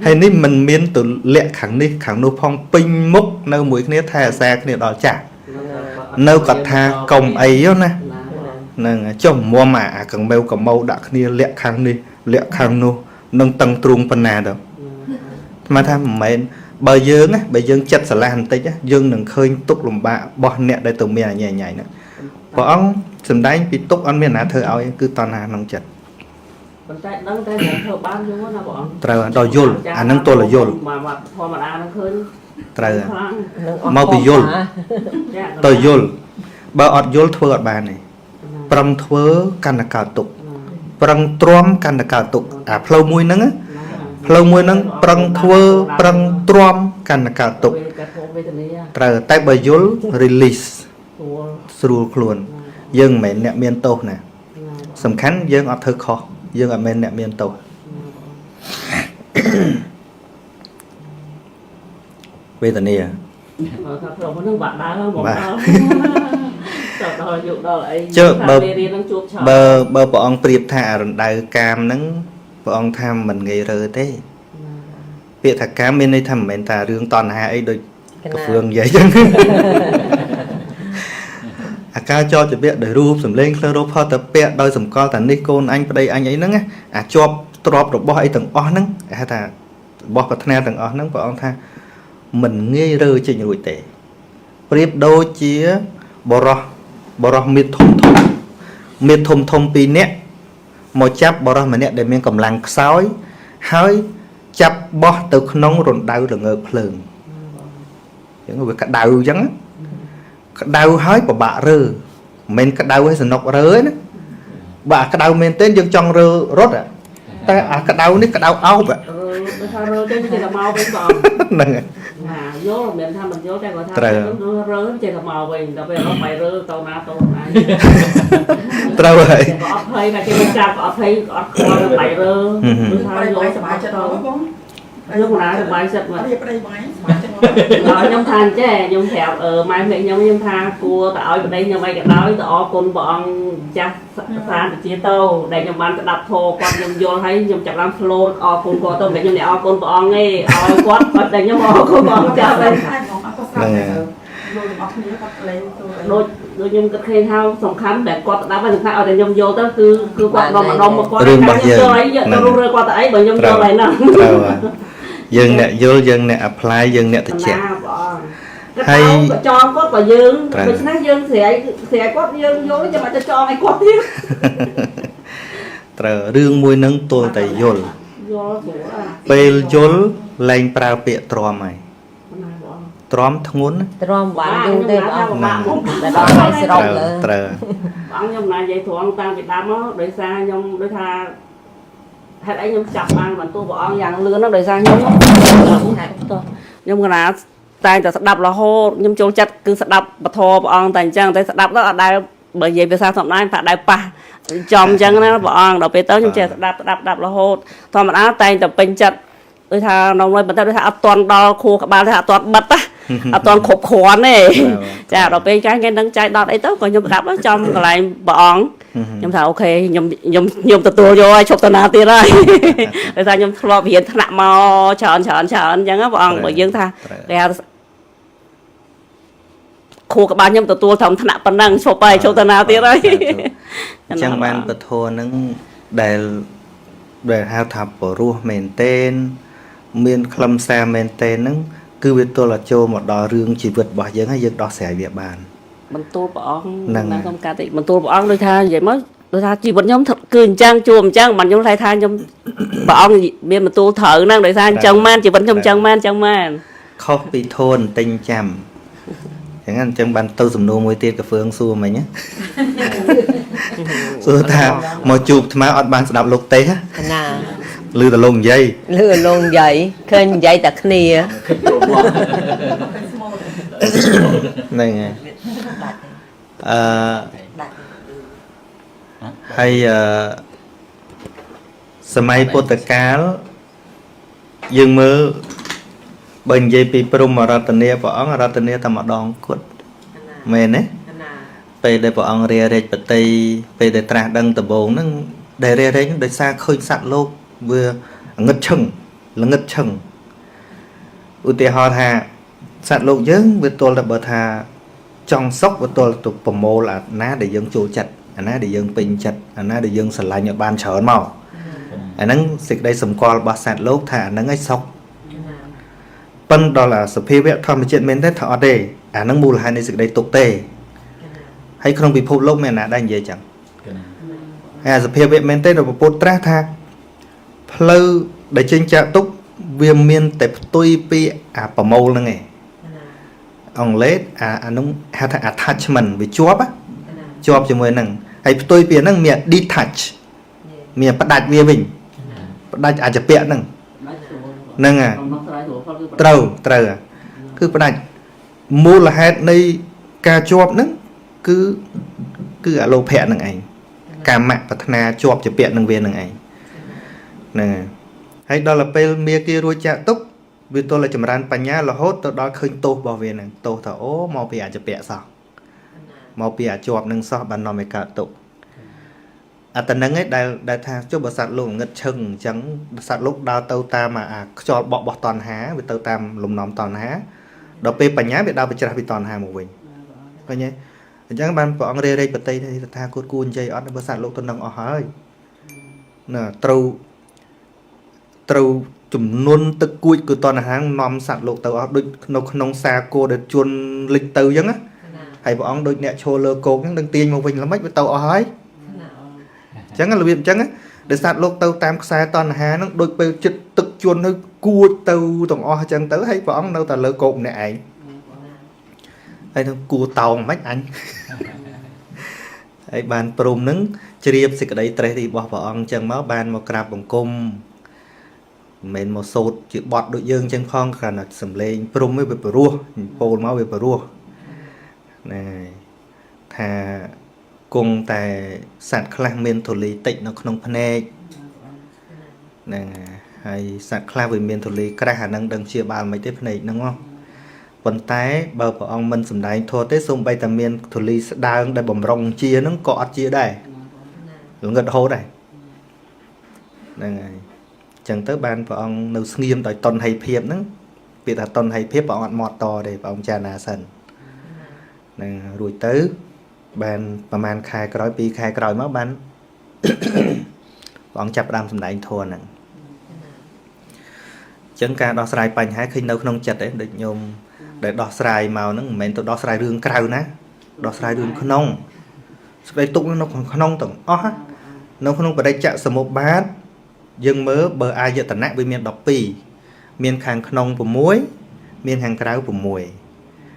ហើយនេះมันមានទលក្ខខាងនេះខាងនោះផងពេញមុខនៅមួយគ្នាថែអាសាគ្នាដល់ចាស់នៅគាត់ថាកុំអីណានឹងចុះមុំអាកងម៉ែវកម៉ៅដាក់គ្នាលាក់ខាងនេះលាក់ខាងនោះនឹងតឹងទ្រូងប៉ុណ្ណាទៅស្មានថាមិនមែនបើយើងចិត្តស្រឡះបន្តិចយើងនឹងឃើញទុកលំបាករបស់អ្នកដែលទៅមានអញ្ញៃហ្នឹងព្រះអង្គសំដែងពីទុកអត់មានណាធ្វើឲ្យគឺតណ្ហាក្នុងចិត្តប៉ុន្តែដឹងតែធ្វើបានយល់ណាបងត្រូវដល់យល់អានឹងទល់យល់មកធម្មតានឹងឃើញត្រូវមកពីយល់ទៅយល់បើអត់យល់ធ្វើអត់បានទេប្រឹងធ្វើកាន់តែកើតទុកប្រឹងទ្រាំកាន់តែកើតទុកអាផ្លូវមួយហ្នឹង ផ្លូវមួយហ្នឹងប្រឹងធ្វើប្រឹងទ្រាំកាន់តែកើតទុក កាត់ធំវេទនា ត្រូវតែបើយល់ release ព្រោះ ស្រួលខ្លួនយើងមិនមែនអ្នកមានទោសណាសំខាន់យើងអត់ធ្វើខុសយើងអត់មែនអ្នកមានទោសវេទនា ថាព្រោះហ្នឹងបាក់ដើរបងដល់ដល់យកដល់អីរៀននឹងជួបឆោ បើព្រះអង្គប្រៀបថារណ្ដៅកាមហ្នឹងព្រះអង្គថាមិនងាយរើទេពាក្យថាកាមមានន័យថាមិនមែនថារឿងតណ្ហាអីដូចកហ្វឿងនិយាយចឹងអាការចោទជាពាក្យដោយរូបសម្លេងក្លិនរសផតពាក្យដោយសម្គាល់ថានេះកូនអញប្តីអញអីហ្នឹងអាចប់ទ្របរបស់អីទាំងអស់ហ្នឹងគេហៅថារបស់ប្រាថ្នាទាំងអស់ហ្នឹងព្រះអង្គថាមិនងាយរើចេញរួចទេប្រៀបដូចជាបរោះមៀតធំពីរនាក់មកចាប់បរោះម្នាក់ដែលមានកម្លាំងខ្សោយហើយចាប់បោះទៅក្នុងរណ្ដៅល្ងើកភ្លើងអញ្ចឹងវាក្តៅអញ្ចឹងក្តៅហើយពិបាករើមិនមែនក្តៅឲ្យសំណុករើទេណាបើក្តៅមែនទែនយើងចង់រើរត់តែអាក្តៅនេះក្តៅអោបដូចថារើទៅចេះតែមកវិញបង ហ្នឹងហើយ ណាយល់មិនថាមិនយល់តែគាត់ថារើចេះតែមកវិញដល់ពេលអត់បាយរើទៅណាទៅណា ត្រូវហើយ ក៏អត់ភ័យថាគេមិនចាប់អត់ភ័យអត់ខ្វល់ដល់បាយរើដូចថាយល់សុបាយចិត្តទៅបងខ្ញុំណាសុបាយចិត្តមកប្តីបងសុបាយចិត្តមកខ្ញុំថាចេះខ្ញុំប្រាប់ម៉ែភ្លេចខ្ញុំថាគួរតែឲ្យប្តីខ្ញុំអីក៏ដោយទៅអរគុណព្រះអង្គចាស់សានជាទៅដែលខ្ញុំបានស្ដាប់ធម៌គាត់ខ្ញុំយល់ហើយខ្ញុំចាប់ឡើងស្លូតអរគុណគាត់ទៅមិនខ្ញុំអរគុណព្រះអង្គទេឲ្យគាត់គាត់តែខ្ញុំអរគុណព្រះអង្គចាស់ហើយហ្នឹងហើយដូចខ្ញុំគិតឃើញថាសំខាន់តែគាត់ស្ដាប់ហើយសំខាន់ឲ្យតែខ្ញុំយល់ទៅគឺគាត់នាំម្ដុំមកគាត់ខ្ញុំយល់អីទៅរੂរើគាត់ទៅអីបើខ្ញុំយល់ហើយហ្នឹងត្រូវហើយយើងអ្នកយល់យើងអ្នក apply យើងអ្នកតិចហើយចងគាត់បើយើងដូច្នេះយើងស្រ័យគាត់យើងយល់ចាំបាច់ទៅចងឲ្យគាត់ទៀតត្រូវរឿងមួយហ្នឹងទល់តែយល់ពេលយល់លែងប្រើពាក្យទ្រាំហើយទ្រាំធ្ងន់ទ្រាំបានយូរទេបងតែដល់ថ្ងៃស្រុកលើត្រូវបងខ្ញុំណានិយាយទ្រាំតាំងពីដើមមកដោយសារខ្ញុំដូចថាហេតុអីខ្ញុំចាប់បានបន្ទូព្រះអង្គយ៉ាងលឿនហ្នឹងដោយសារខ្ញុំខ្ញុំកណាតែតែស្ដាប់រហូតខ្ញុំចូលចិត្តគឺស្ដាប់ពធព្រះអង្គតែអញ្ចឹងតែស្ដាប់ទៅអត់ដែលបើនិយាយភាសាធម្មតាថាដែលប៉ះចំអញ្ចឹងណាព្រះអង្គដល់ពេលទៅខ្ញុំចេះស្ដាប់រហូតធម្មតាតែតែពេញចិត្តដូចថានំលុយបន្តិចដូចថាអត់តន់ដល់ខួរក្បាលទេអត់តន់បិទណាអត់តន់គ្រប់គ្រាន់ទេចាដល់ពេលគេនឹងចែកដតអីទៅក៏ខ្ញុំស្ដាប់ចំកន្លែងព្រះអង្គខ្ញុំថាអូខេខ្ញុំទទួលយកហើយឈប់តាណាទៀតហើយដោយសារខ្ញុំធ្លាប់រៀនថ្នាក់មកច្រើនអញ្ចឹងព្រះអង្គបើយើងថាគេហៅខួរក្បាលខ្ញុំទទួលត្រឹមថ្នាក់ប៉ុណ្ណឹងឈប់ហើយឈប់តាណាទៀតហើយអញ្ចឹងបានពធហ្នឹងដែលហៅថាបរោះមែនតែនមានខ្លឹមសារមែនតែនហ្នឹងគឺវាទល់តែចូលមកដល់រឿងជីវិតរបស់យើងហើយយើងដោះស្រាយវាបានបន្ទូលព្រះអង្គនៅក្នុងការតិបន្ទូលព្រះអង្គដូចថានិយាយមកដូចថាជីវិតខ្ញុំគឺអញ្ចឹងជួបអញ្ចឹងមិនខ្ញុំថាខ្ញុំព្រះអង្គមានបន្ទូលត្រូវហ្នឹងដោយសារអញ្ចឹងមែនជីវិតខ្ញុំអញ្ចឹងមែនខុសពីធនទិញចាំអញ្ចឹងបានទៅសំណួរមួយទៀតកាហ្វឿងសួរមិញណាសួរថាមកជួបថ្មអត់បានស្ដាប់លោកទេណាឮតែលោកនិយាយឃើញនិយាយតែគ្នាហ្នឹងហើយហើយសម័យពុទ្ធកាលយើងមើលបើនិយាយពីព្រមរតនាព្រះអង្គរតនាតែម្ដងគត់មែនទេពេលដែលព្រះអង្គរារែកបតីពេលដែលត្រាស់ដឹងដំបូងហ្នឹងដែលរារែកដោយសារឃើញសត្វលោកវាងឹតឈឹងល្ងឹតឈឹងឧទាហរណ៍ថាសត្វលោកយើងវាទល់តែបើថាចង់សុខវាទល់ទៅប្រមូលអាណាដែលយើងចូលចិត្តអាណាដែលយើងពេញចិត្តអាណាដែលយើងស្រឡាញ់ឲ្យបានច្រើនមកអាហ្នឹងសេចក្តីសម្គាល់របស់សត្វលោកថាអាហ្នឹងឯងសុខប៉ុន្តែដល់សភាវៈធម្មជាតិមែនទេថាអត់ទេអាហ្នឹងមូលហេតុនៃសេចក្តីទុក្ខទេហើយក្នុងពិភពលោកមានណាដែរនិយាយចឹងហើយអាសភាវៈមែនទេដល់ពុទ្ធត្រាស់ថាផ្លូវដែលចេញចាក់ទុក្ខវាមានតែផ្ទុយពីអាប្រមូលហ្នឹងឯងអង់គ្លេសអានោះហៅថា attachment វាជាប់ជាមួយហ្នឹងហើយផ្ទុយពីហ្នឹងមាន detach មានផ្ដាច់វាវិញផ្ដាច់អាចពាក់ហ្នឹង nâng à Không nói rồi con cứ trâu à cứ bắt đánh mua là hết này ca chọp nâng cứ ở lô phẹ nâng ảnh ca mạng và thana chọp cho bẹn nâng viên nâng ảnh nè hay đó là pe mía kia ruồi chạ túc vì tôi là chấm ran bánh nhá là hốt tôi đó khơi tô bảo vệ nè tô thở ố mau bịa cho bẹ sao mau bịa chọp nâng sao bàn nòm cả tụ à tận nâng ấy đại thang cho bờ sạt lùng ngất chừng trắng sạt lúc đào tàu ta mà cho bỏ toàn há vì tàu tam lùm nòm toàn há đó pe bánh nhá bị đào bị chặt bị toàn há một mình coi nhé chẳng ban bọn rê rê bật tay thì tha cốt cuốn chơi ở bờ sạt lúc tôi nâng ở hơi nè trâu chùm nôn tức cùi cứ toàn hàng nòm sạt lộ tàu ở đôi nông xa cô để chuồn lịch tàu giống á hay bọn đôi nẹ chô lơ cô những đừng tiền một mình là mấy với tàu ở hơi chẳng là việc chẳng á để sạt lộ tàu tam xa toàn hàng nó đôi bêu chật tức chuồn hơi cua tàu tổng o chẳng tới hay bọn đâu ta lơ cột nè ảnh hay nó cua tàu mấy anh hay bàn prom nứng chìa xịt ở đây tre thì bỏ bọn chẳng máu bàn một cặp bằng cung mình một sốt chữ bọt đội dương chân phong khả năng sầm lên prom mới bị rùa pol máu bị rùa này thà cùng tại sản khang miền thổ lý tịnh nó không phân này hay sản khang về miền thổ lý cái khả năng đằng chia bàn mấy tiếp này đúng không vận tải bờ của ông mình sầm đại thua tới sông bay tầm miền thổ lý đang để bầm rong chia nó cọ chia đây ngật hố đây này chẳng tới ban của ông nấu nghiêm tại tuần hay phiệp nữa vì là tuần hay phiệp bọn mọt to để ông cha nà sần nè rồi tới banประมาณ khai cõi pi khai cõi máu ban bọn chập đam sầm đại thua nè chẳng cả đo sài bành hái khi nấu nông chật đấy được nhôm để đo sài màu nó mình tôi đo sài đường cào ná đo sài đường nông đây tụng nó còn nông tổng nó không phải đây chạm số một bát dân mớ bờ ai giờ tận nặng với miền đọc pì miền hàng nông của muối miền hàng cáo của mùi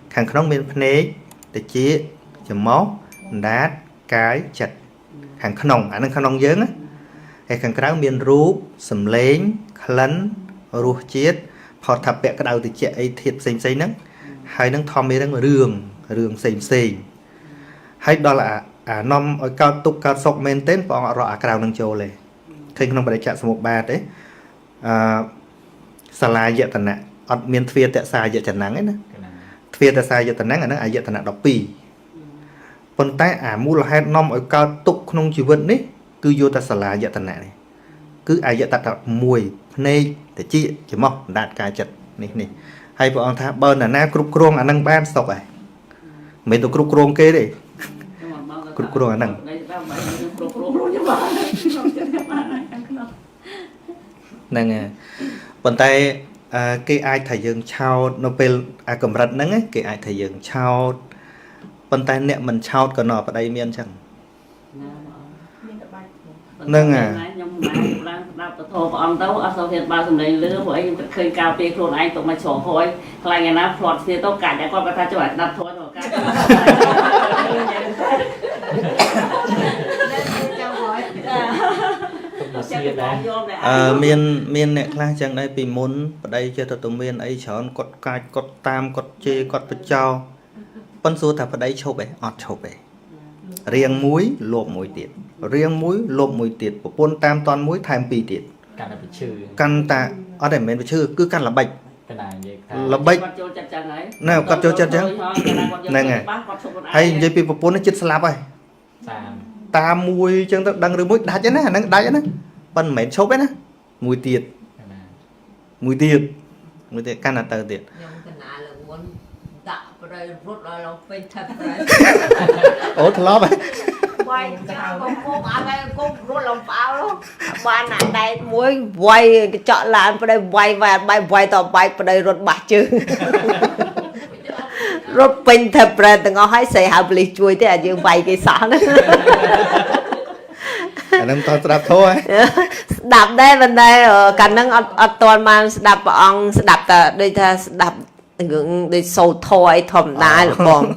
hàng nông miền phê để chia chấm máu đá cái chặt hàng nông anh hàng nông dớn á hay hàng cáo miền rú sầm lén khấn ruột chết họ thập bẹ cái đầu thì chạy thiệt xinh xinh nấng hay nấng thom mấy nấng rường xinh xinh hay đó là năm ở cao tục cao sọc men tên bọn họ rõ cao nâng châu này khi không phải chạm số 13 đấy xà la dạy tận nặng ở miền phía tại xa dạy tận nặng ấy nè phía tại xa dạy tận nặng ở nó dạy tận nặng đọc pì phần tay mua là hai năm ở cao tục không chịu vận đấy cứ vô ta xà la dạy tận nặng này cứ dạy tận nặng mùi này để chi chỉ mong đạt cái chật này này hay bọn thà bơn là na cục kruông nâng ban sọc này mấy tụ cục kruông kê đấy cục kruông nâng nâng bàn tay cái ai thầy dương chào Nobel cầm rật nâng ấy cái ai thầy dương chào bàn tay nè mình chào còn nọ ở đây miên chẳng nâng đáp thô của ông tấu ở sau thiệt bao giờ lứa của anh khơi cao pê khuôn anh tụng mà sổ thôi lại ngày nào phọt thì tao cả nhà con bà ta cho bạn đáp thôi rồi miền nè khang chẳng đây bị muốn ở đây cho tụi miền ấy chọn cột cài cột tam cột chê cột bịch trao phân số thập ở đây chụp ấy ọt chụp ấy riêng muối lộp muối tiệt riêng muối lộp muối tiệt của pôn tam toàn muối tham pi tiệt căn ta ở đây mình phải chữ cứ căn là bệnh nào cắt cho chân trắng này nè hay dây pi của pôn nó chết slap rồi ta muối chân đang rửa muối đá chứ nè đang đá chứ nè phần mệt chốt ấy nè muối tiệt căn là tờ tiệt ủa thằng lóp ấy quay con ăn con rút lòng pháo luôn ban này đây muối quay cái chọn là ở đây quay và bay quay tàu bay ở đây rút bạc chứ rút pin thật ra từng ngó hái xe hợp lý chui thế là dương bay cái sáng anh em đạp thôi đạp đây bên đây cả năng ở toàn mà đạp ông đạp đây ta đạp ngưỡng đi sâu thôi thòm đá là còn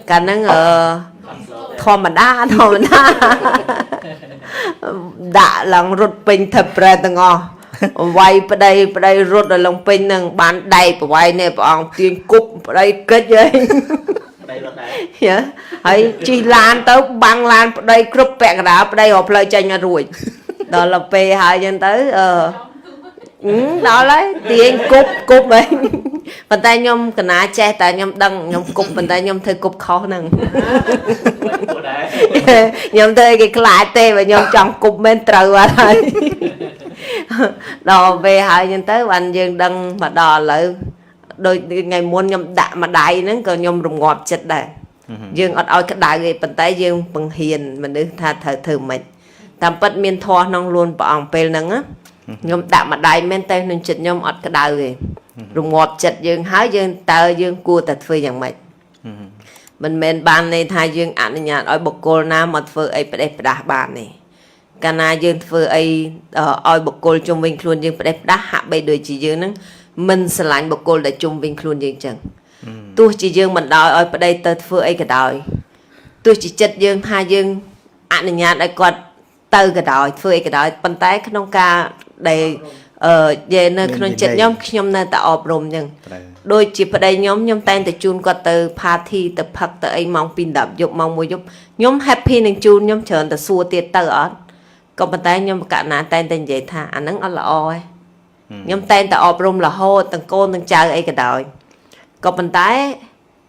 cả năng thòm mà đá đã lần rút pin thật ra từng ngò vay bữa đây rút ở lòng pin nâng bán đầy của vay này bọn tiền cúp đây kết vậy đây rồi đấy dạ ấy chi lan tới băng lan đây cướp bẹt đá đây họp lời tranh ra rồi đó là p2 nhân tới đó lấy tiền cúp đấy bàn tay nhom cái ná che tại nhom đăng nhom cúp bàn tay nhom thời cúp khó nâng của đấy nhom thời cái lại tê và nhom chọn cúp bên trời vào đây đó p2 nhân tới bạn dương đăng mà đò lại đôi ngày muốn nhom đạ mà đại nó còn nhom rùng ngọt chết đây dương ở oi cái đại cái bàn tay dương bằng hiền mình đứng tha thử mình tạm bất miên thoa nong luôn bọn pel nâng á nhom đạ mà đại men tay nên chết nhom ở cái đại rồi rùng ngọt chết dương hái dương tơ dương cua tật phơiอย่างmình men ban này thay dương ăn nhà oi bọc cô na mà phơi ấy phải đẹp đá bàn này cana dương phơi ấy oi bọc cô trong mình luôn dương phải đẹp đá hạ bay đời chỉ dương nó mình sẽ lạnh bọc cô để chung vinh luôn dương chẳng tôi chỉ dương mình đòi ở đây tới phơi ấy cái đòi tôi chỉ chết dương hai dương ăn nhà đây còn từ cái đòi phơi cái đòi bàn tay cái nông ca đây về nơi cái chết nhóm nơi ta ọp rôm nhưng đôi chỉ ở đây nhóm tay từ chun qua từ party từ phật từ ấy mong pin đập dục mong mua dục nhóm happy nên chun nhóm chờn từ xua tiệt từ ở còn bàn tay nhóm cả nã tay tên vậy thà anh nắng ở là oi nhóm tay từ ọp rôm là hô từng cô từng chơi ấy cái đòi còn bàn tay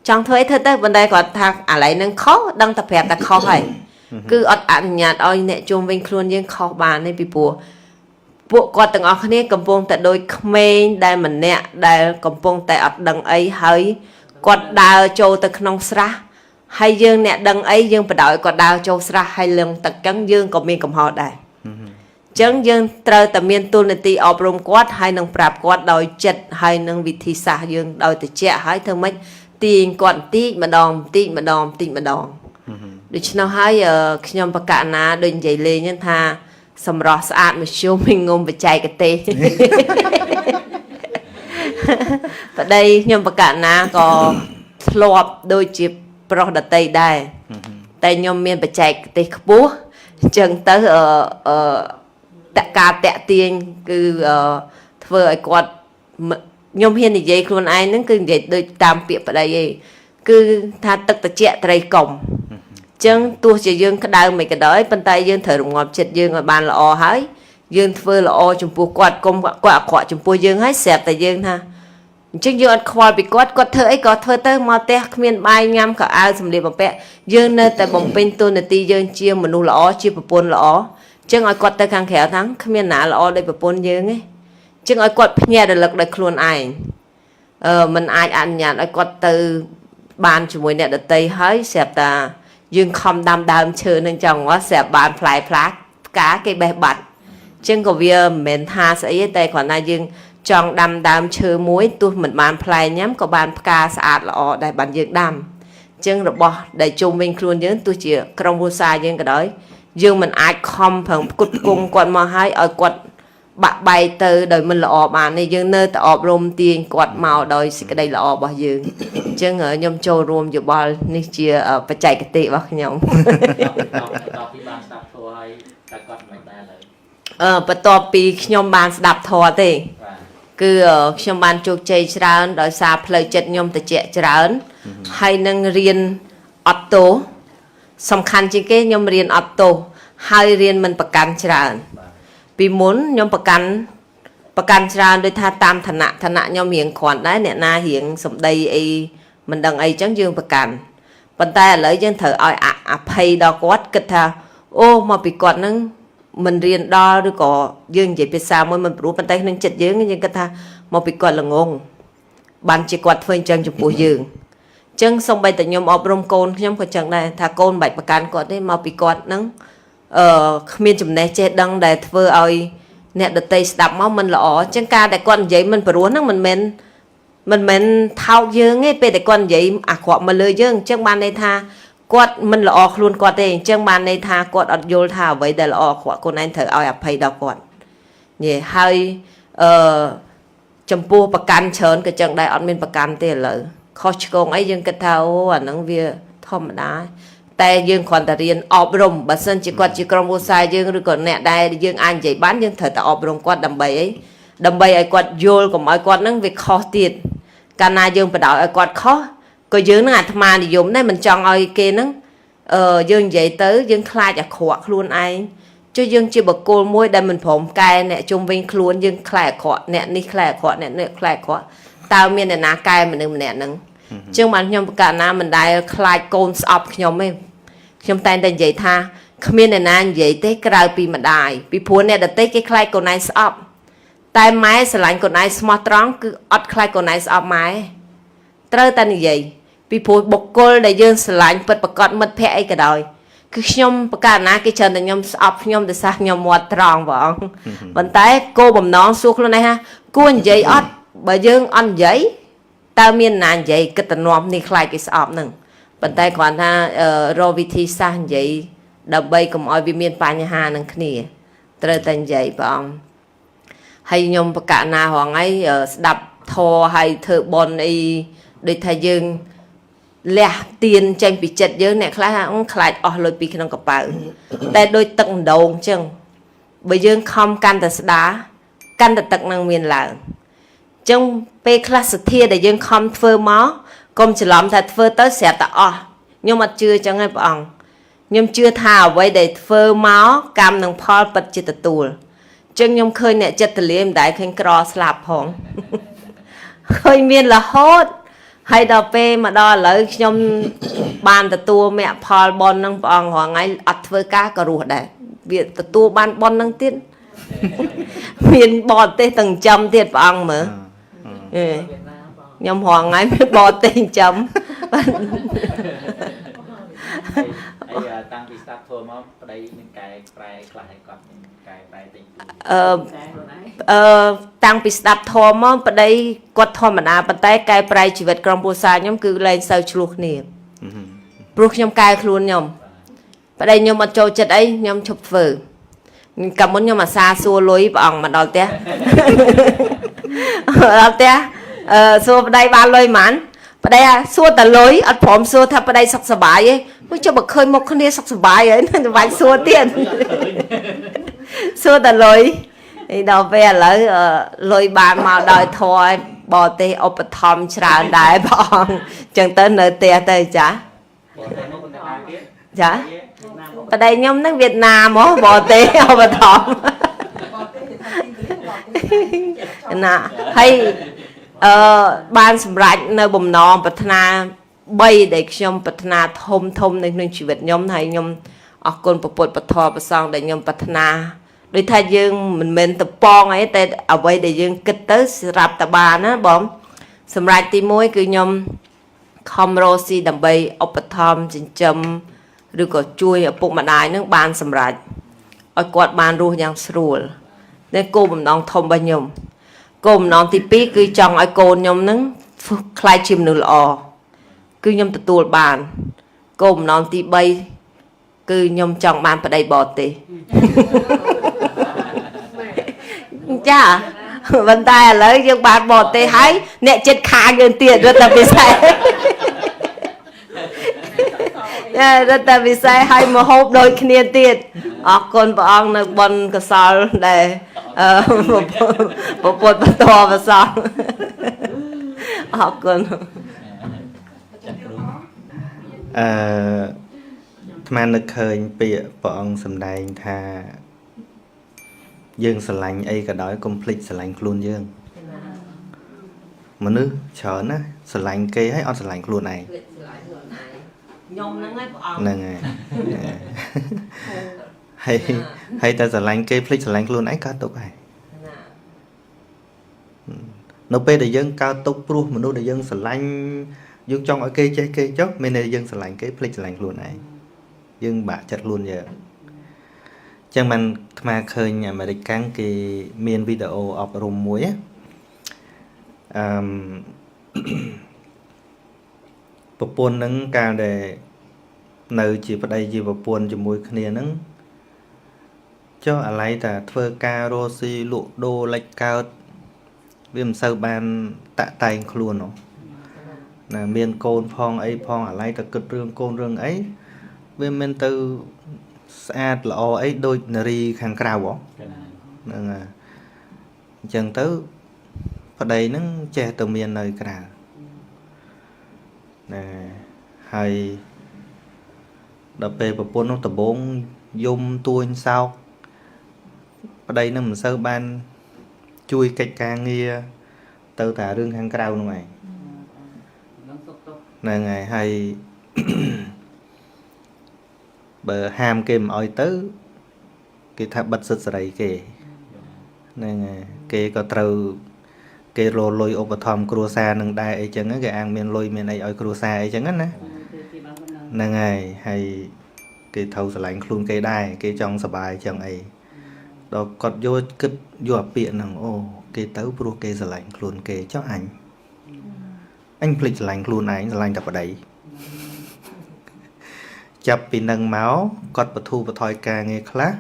trong thuế thôi tới bên đây còn thằng lại nâng khó đăng tập hẹp ta khó hay cứ ở ăn nhạt oi nè chung vinh luôn nhưng khó bàn này bị bộ qua từng ở này cầm bông tại đôi khmer đây mình nè đây cầm bông tại ở đằng ấy hơi quạt đào châu từ nông sa hay dương nè đằng ấy dương phải đợi quạt đào châu sa hay lưng tật trắng dương còn miền cầm họ đây trắng dương trời tầm miền tu này ti ọp rôm quát hay nâng prap quát đòi chật hay nâng vị thi xa dương đòi từ trẻ hay thơ mấy tiền còn tí mà đòn được nào hay khi nhom bạc cả ná đôi giày lê nhân tha sầm rò sạch mà show mình ngôm về chạy cái tê và đây nhom bạc cả ná có lọp đôi chip pro đặt tay đây tay nhom miền về chạy cái tê búa chân tới tạ ca tạ tiền cứ vừa quạt nhom hiền thì vậy luôn ai nó cứ vậy đôi tam tiệp ở đây cứ tha tất cả trẻ tây cổng chân tôi chỉ dương cái đau mày cái đói bên tay dương thở rụng ngọt chết dương ở bàn là o hái dương phơi là o chụp bùa quạt công quạ chụp bùa dương hái xẹp tại dương ha chân dương ăn khoai bị quạt thở ấy có thở tới mò té miền bay nhâm cả ao sầm liệp bằng pẹ dương nơi tại bồng pin tôi là ti dương chia mà nu là o chia bờ pôn là o chân ai quạt tới khang khéo thắng miền nã là o đây bờ pôn dương ấy chân ai quạt nhẹ được lực để luôn ai mình ai ăn nhạt ai quạt từ bàn chụp mùi nè để tây hái xẹp ta dương không đam chơi nên chồng nó sẽ bàn phải phá cá cái bè bạch chân của việc mình tha sẽ tay còn là dương chọn đam chơi muối tôi mình bàn phải nhắm có bàn cá sạch là ở đây bàn dương đam chân rồi bỏ để chung mình luôn nhớ tôi chỉ trong vô sai dương cái đấy dương mình ai không phần cút cung quạt mà hay ở quạt bạc bay từ đời mình là ở bàn này dương nơi ta rôm tiền quạt màu đời cái đây là ở bao dương chân ở nhom châu rôm dù bao ní chia ở phải chạy cái tị vào nhom bắt đầuពីខ្ញុំបានស្ដាប់ធម៌ទេគឺខ្ញុំបានជោគជ័យច្រើនដោយសារផ្លូវចិត្តខ្ញុំតិចច្រើនហើយនឹងរៀនអត់ទោសសំខាន់ជាងគេខ្ញុំរៀនអត់ទោសហើយរៀនមិនប្រកាន់ច្រើនពីមុនខ្ញុំប្រកាន់ច្រើនដោយថាតាមឋានៈខ្ញុំរៀងគ្រាន់ដែរអ្នកណារៀងសម្ដីអីមិនដឹងអីចឹងយើងប្រកាន់ប៉ុន្តែឥឡូវយើងត្រូវឲ្យអភ័យដល់គាត់គិតថាអូមកពីគាត់នឹងមិនរៀនដល់ឬក៏យើងនិយាយភាសាមួយមិនព្រោះប៉ុន្តែក្នុងចិត្តយើងគិតថាមកពីគាត់ល្ងងបានជាគាត់ធ្វើអញ្ចឹងចំពោះយើងអញ្ចឹងសូម្បីតែខ្ញុំអប់រំកូនខ្ញុំក៏ចឹងដែរថាកូនមិនបាច់ប្រកាន់គាត់ទេមកពីគាត់នឹងគ្មានចំណេះចេះដឹងដែលធ្វើឲ្យអ្នកដតីស្ដាប់មកមិនល្អអញ្ចឹងការដែលគាត់និយាយមិនព្រោះហ្នឹងមិនមែនថោកយើងទេពេលតែគាត់និយាយអាក្រក់មកលើយើងអញ្ចឹងបានន័យថាគាត់មិនល្អខ្លួនគាត់ទេអញ្ចឹងបានន័យថាគាត់អត់យល់ថាអ្វីដែលល្អអាក្រក់ខ្លួនឯងត្រូវឲ្យអភ័យដល់គាត់និយាយហើយចំពោះប្រកាន់ច្រើនក៏ចឹងដែរអត់មានប្រកាន់ទេឥឡូវខុសឆ្គងអីយើងគិតថាអូអាហ្នឹងវាធម្មតា តែយើងគ្រាន់តែរៀនអប់រំបើសិនជាគាត់ជាក្រុមឧស្សាហ៍យើងឬក៏អ្នកដែលយើងអាចនិយាយបានយើងត្រូវតែអប់រំគាត់ដើម្បីអីដើម្បីឲ្យគាត់យល់កុំឲ្យគាត់នឹងវាខុសទៀតកាលណាយើងបដ ாய் ឲ្យគាត់ខុសក៏យើងនឹងអាត្មានិយមដែរមិនចង់ឲ្យគេនឹងយើងនិយាយទៅយើងខ្លាចអាក្រក់ខ្លួនឯងចុះយើងជាបកគោលមួយដែលមិនព្រមកែអ្នកជុំវិញខ្លួនយើងខ្លាចអាក្រក់អ្នកនេះខ្លាចអាក្រក់អ្នកនេះខ្លាចអាក្រក់តើមានអ្នកណាកែមនុស្សម្នាក់ហ្នឹងចឹងបានខ្ញុំប្រកាសណាមិនដែលខ្លាចកូនស្អប់ខ្ញុំទេខ្ញុំតែងតែនិយាយថាគ្មានអ្នកណានិយាយទេក្រៅពីម្ដាយពីព្រោះអ្នកដទៃគេខ្លាចកូនឯងស្អប់តែម៉ែស្រឡាញ់កូនឯងស្មោះត្រង់គឺអត់ខ្លាចកូនឯងស្អប់ម៉ែត្រូវតែនិយាយពីព្រោះបុគ្គលដែលយើងស្រឡាញ់ពិតប្រាកដមិត្តភក្តិអីក៏ដោយគឺខ្ញុំប្រកាសណាគេច្រើនតែខ្ញុំស្អប់ខ្ញុំដោយសារខ្ញុំមាត់ត្រង់បងអង្គប៉ុន្តែគោលបំណងសួរខ្លួនឯងថាគួរនិយាយអត់បើយើងអត់និយាយតើមានណានិយាយគិតទៅនាំនេះខ្លាចគេស្អប់នឹងប៉ុន្តែគ្រាន់ថារកវិធីសាស្ត្រនិយាយដើម្បីកុំឲ្យវាមានបញ្ហានឹងគ្នាត្រូវតែនិយាយព្រះអង្គហើយខ្ញុំប្រកាសណារងហើយស្ដាប់ធម៌ហើយធ្វើបន់អីដូចថាយើងលះទៀនចេញពីចិត្តយើងអ្នកខ្លះខ្លាចអស់លុយពីក្នុងកប៉ៅតែដូចទឹកម្ដងអញ្ចឹងបើយើងខំកាន់តែស្ដាកាន់តែទឹកនឹងមានឡើងអញ្ចឹងពេលខ្លះសទ្ធាដែលយើងខំធ្វើមកកុំច្រឡំថាធ្វើទៅស្រាប់តែអស់ខ្ញុំអត់ជឿអញ្ចឹងទេព្រះអង្គខ្ញុំជឿថាអ្វីដែលធ្វើមកកម្មនឹងផលពិតជាទទួលអញ្ចឹងខ្ញុំឃើញអ្នកចិត្តទលាមិនដែលឃើញក្រស្លាប់ផងឃើញមានរហូតហើយដល់ពេលមកដល់ឥឡូវខ្ញុំបានទទួលមគ្គផលបននឹងព្រះអង្គរងថ្ងៃអត់ធ្វើការក៏រស់ដែរវាទទួលបានបននឹងទៀតមានបរទេសទាំងចំទៀតព្រះអង្គមើលខ្ញុំរងថ្ងៃមានបរទេសចំហើយតាំងពីស្ដាប់ធម៌មកប្តីនឹងកែប្រែខ្លះឲ្យគាត់នឹងកែប្រែទិញទូតាំងពីស្ដាប់ធម៌មកប្តីគាត់ធម្មតាប៉ុន្តែកែប្រែជីវិតក្រុមគ្រួសារខ្ញុំគឺលែងសូវឆ្លោះគ្នាព្រោះខ្ញុំកែខ្លួនខ្ញុំប្តីខ្ញុំអត់ចូលចិត្តអីខ្ញុំឈប់ធ្វើកាលមុនខ្ញុំអាសាសួរលុយព្រះអង្គមកដល់ផ្ទះដល់ផ្ទះសួរប្តីបានលុយប៉ុន្មានប្តីសួរតែលុយអត់ព្រមសួរថាប្តីសុខសប្បាយទេមកចុះបើឃើញមុខគ្នាសុខសប្បាយហើយនឹងបាច់សួរទៀតសួរតែលុយឯដល់ពេលឥឡូវលុយបានមកដោយធម៌បរទេសឧបត្ថម្ភច្រើនដែរព្រះអង្គអញ្ចឹងទៅនៅផ្ទះទៅចាចាប្តីខ្ញុំនឹងវៀតណាមហ៎បរទេសឧបត្ថម្ភណាហើយបានសម្រេចនៅបំណងប្រាថ្នា3ដែលខ្ញុំប្រាថ្នាធំនៅក្នុងជីវិតខ្ញុំហើយខ្ញុំអរគុណព្រះពុទ្ធពធព្រះសង្ឃដែលខ្ញុំប្រាថ្នាដូចថាយើងមិនមែនតប៉ងអីតែអ្វីដែលយើងគិតទៅស្រាប់តែបានណាបងសម្រាប់ទី1គឺខ្ញុំខំរកស៊ីដើម្បីឧបត្ថម្ភចិញ្ចឹមឬក៏ជួយឪពុកម្ដាយនឹងបានសម្រេចឲ្យគាត់បានរស់យ៉ាងស្រួលនេះគោលបំណងធំរបស់ខ្ញុំគោលបំណងទី2គឺចង់ឲ្យកូនខ្ញុំនឹងខ្លាចជាមនុស្សល្អគឺខ្ញុំទទួលបានគោលបំណងទី3គឺខ្ញុំចង់បានប្តីបរទេសចាប៉ុន្តែឥឡូវយើងបានបរទេសហើយអ្នកចិត្តខាងយើងទៀតរត់តែពិសេសរត់តែពិសេសហើយមកហូបដូចគ្នាទៀតអរគុណព្រះអង្គនៅបុណ្យកុសលដែលពុទ្ធបន្តប្រសងអរគុណថ្មនឹកឃើញពាក្យព្រះអង្គសម្ដែងថាយើងស្រឡាញ់អីក៏ដោយកុំភ្លេចស្រឡាញ់ខ្លួនយើងមនុស្សច្រើនណាស្រឡាញ់គេហើយអត់ស្រឡាញ់ខ្លួនឯងខ្ញុំហ្នឹងហើយព្រះអង្គហ្នឹងហើយហើយតែស្រឡាញ់គេភ្លេចស្រឡាញ់ខ្លួនឯងកើតទុកហើយនៅពេលដែលយើងកើតទុកព្រោះមនុស្សដែលយើងស្រឡាញ់យើងចង់ឲ្យគេចេះគេចុះមានតែយើងស្រឡាញ់គេភ្លេចស្រឡាញ់ខ្លួនឯងយើងបាក់ចិត្តខ្លួនយើងចឹងមិនអាត្មាឃើញអាមេរិកកាំងគេមានវីដេអូអប់រំមួយប្រពន្ធនឹងកាលដែលនៅជាប្តីជាប្រពន្ធជាមួយគ្នានឹងចុះអាឡ័យតែធ្វើការរស់ស៊ីលក់ដូរលិចកើតវាមិនសូវបានតាក់តែងខ្លួនណាមានកូនផងអីផងអាឡ័យតែគិតរឿងកូនរឿងអី វាមិនទៅស្អាតល្អអីដូចនារីខាងក្រៅហ៎ហ្នឹងហើយអញ្ចឹងទៅប្តីហ្នឹងចេះតែមាននៅក្រៅណាហើយដល់ពេលប្រពន្ធនោះដំបងយំទួញសោកប្តីនឹងមិនសូវបានជួយកិច្ចការងារទៅតែរឿងខាងក្រៅនោះឯងហ្នឹងហើយហើយ បើហាមគេមិនអោយទៅគេថាបិទសិទ្ធិសេរីគេហ្នឹងហើយគេក៏ត្រូវគេរលុយឧបត្ថម្ភគ្រួសារនឹងដែរអីចឹងគេអាងមានលុយមានអីឲ្យគ្រួសារអីចឹងណាហ្នឹងហើយគេត្រូវស្រឡាញ់ខ្លួនគេដែរគេចង់សុបាយចឹងអីដល់គាត់យកគិតយកអាពាក្យហ្នឹងអូគេទៅព្រោះគេស្រឡាញ់ខ្លួនគេចុះអញភ្លេចស្រឡាញ់ខ្លួនឯងស្រឡាញ់តែប្តីចាប់ពីនឹងមកគាត់បធូរបថយការងារខ្លះ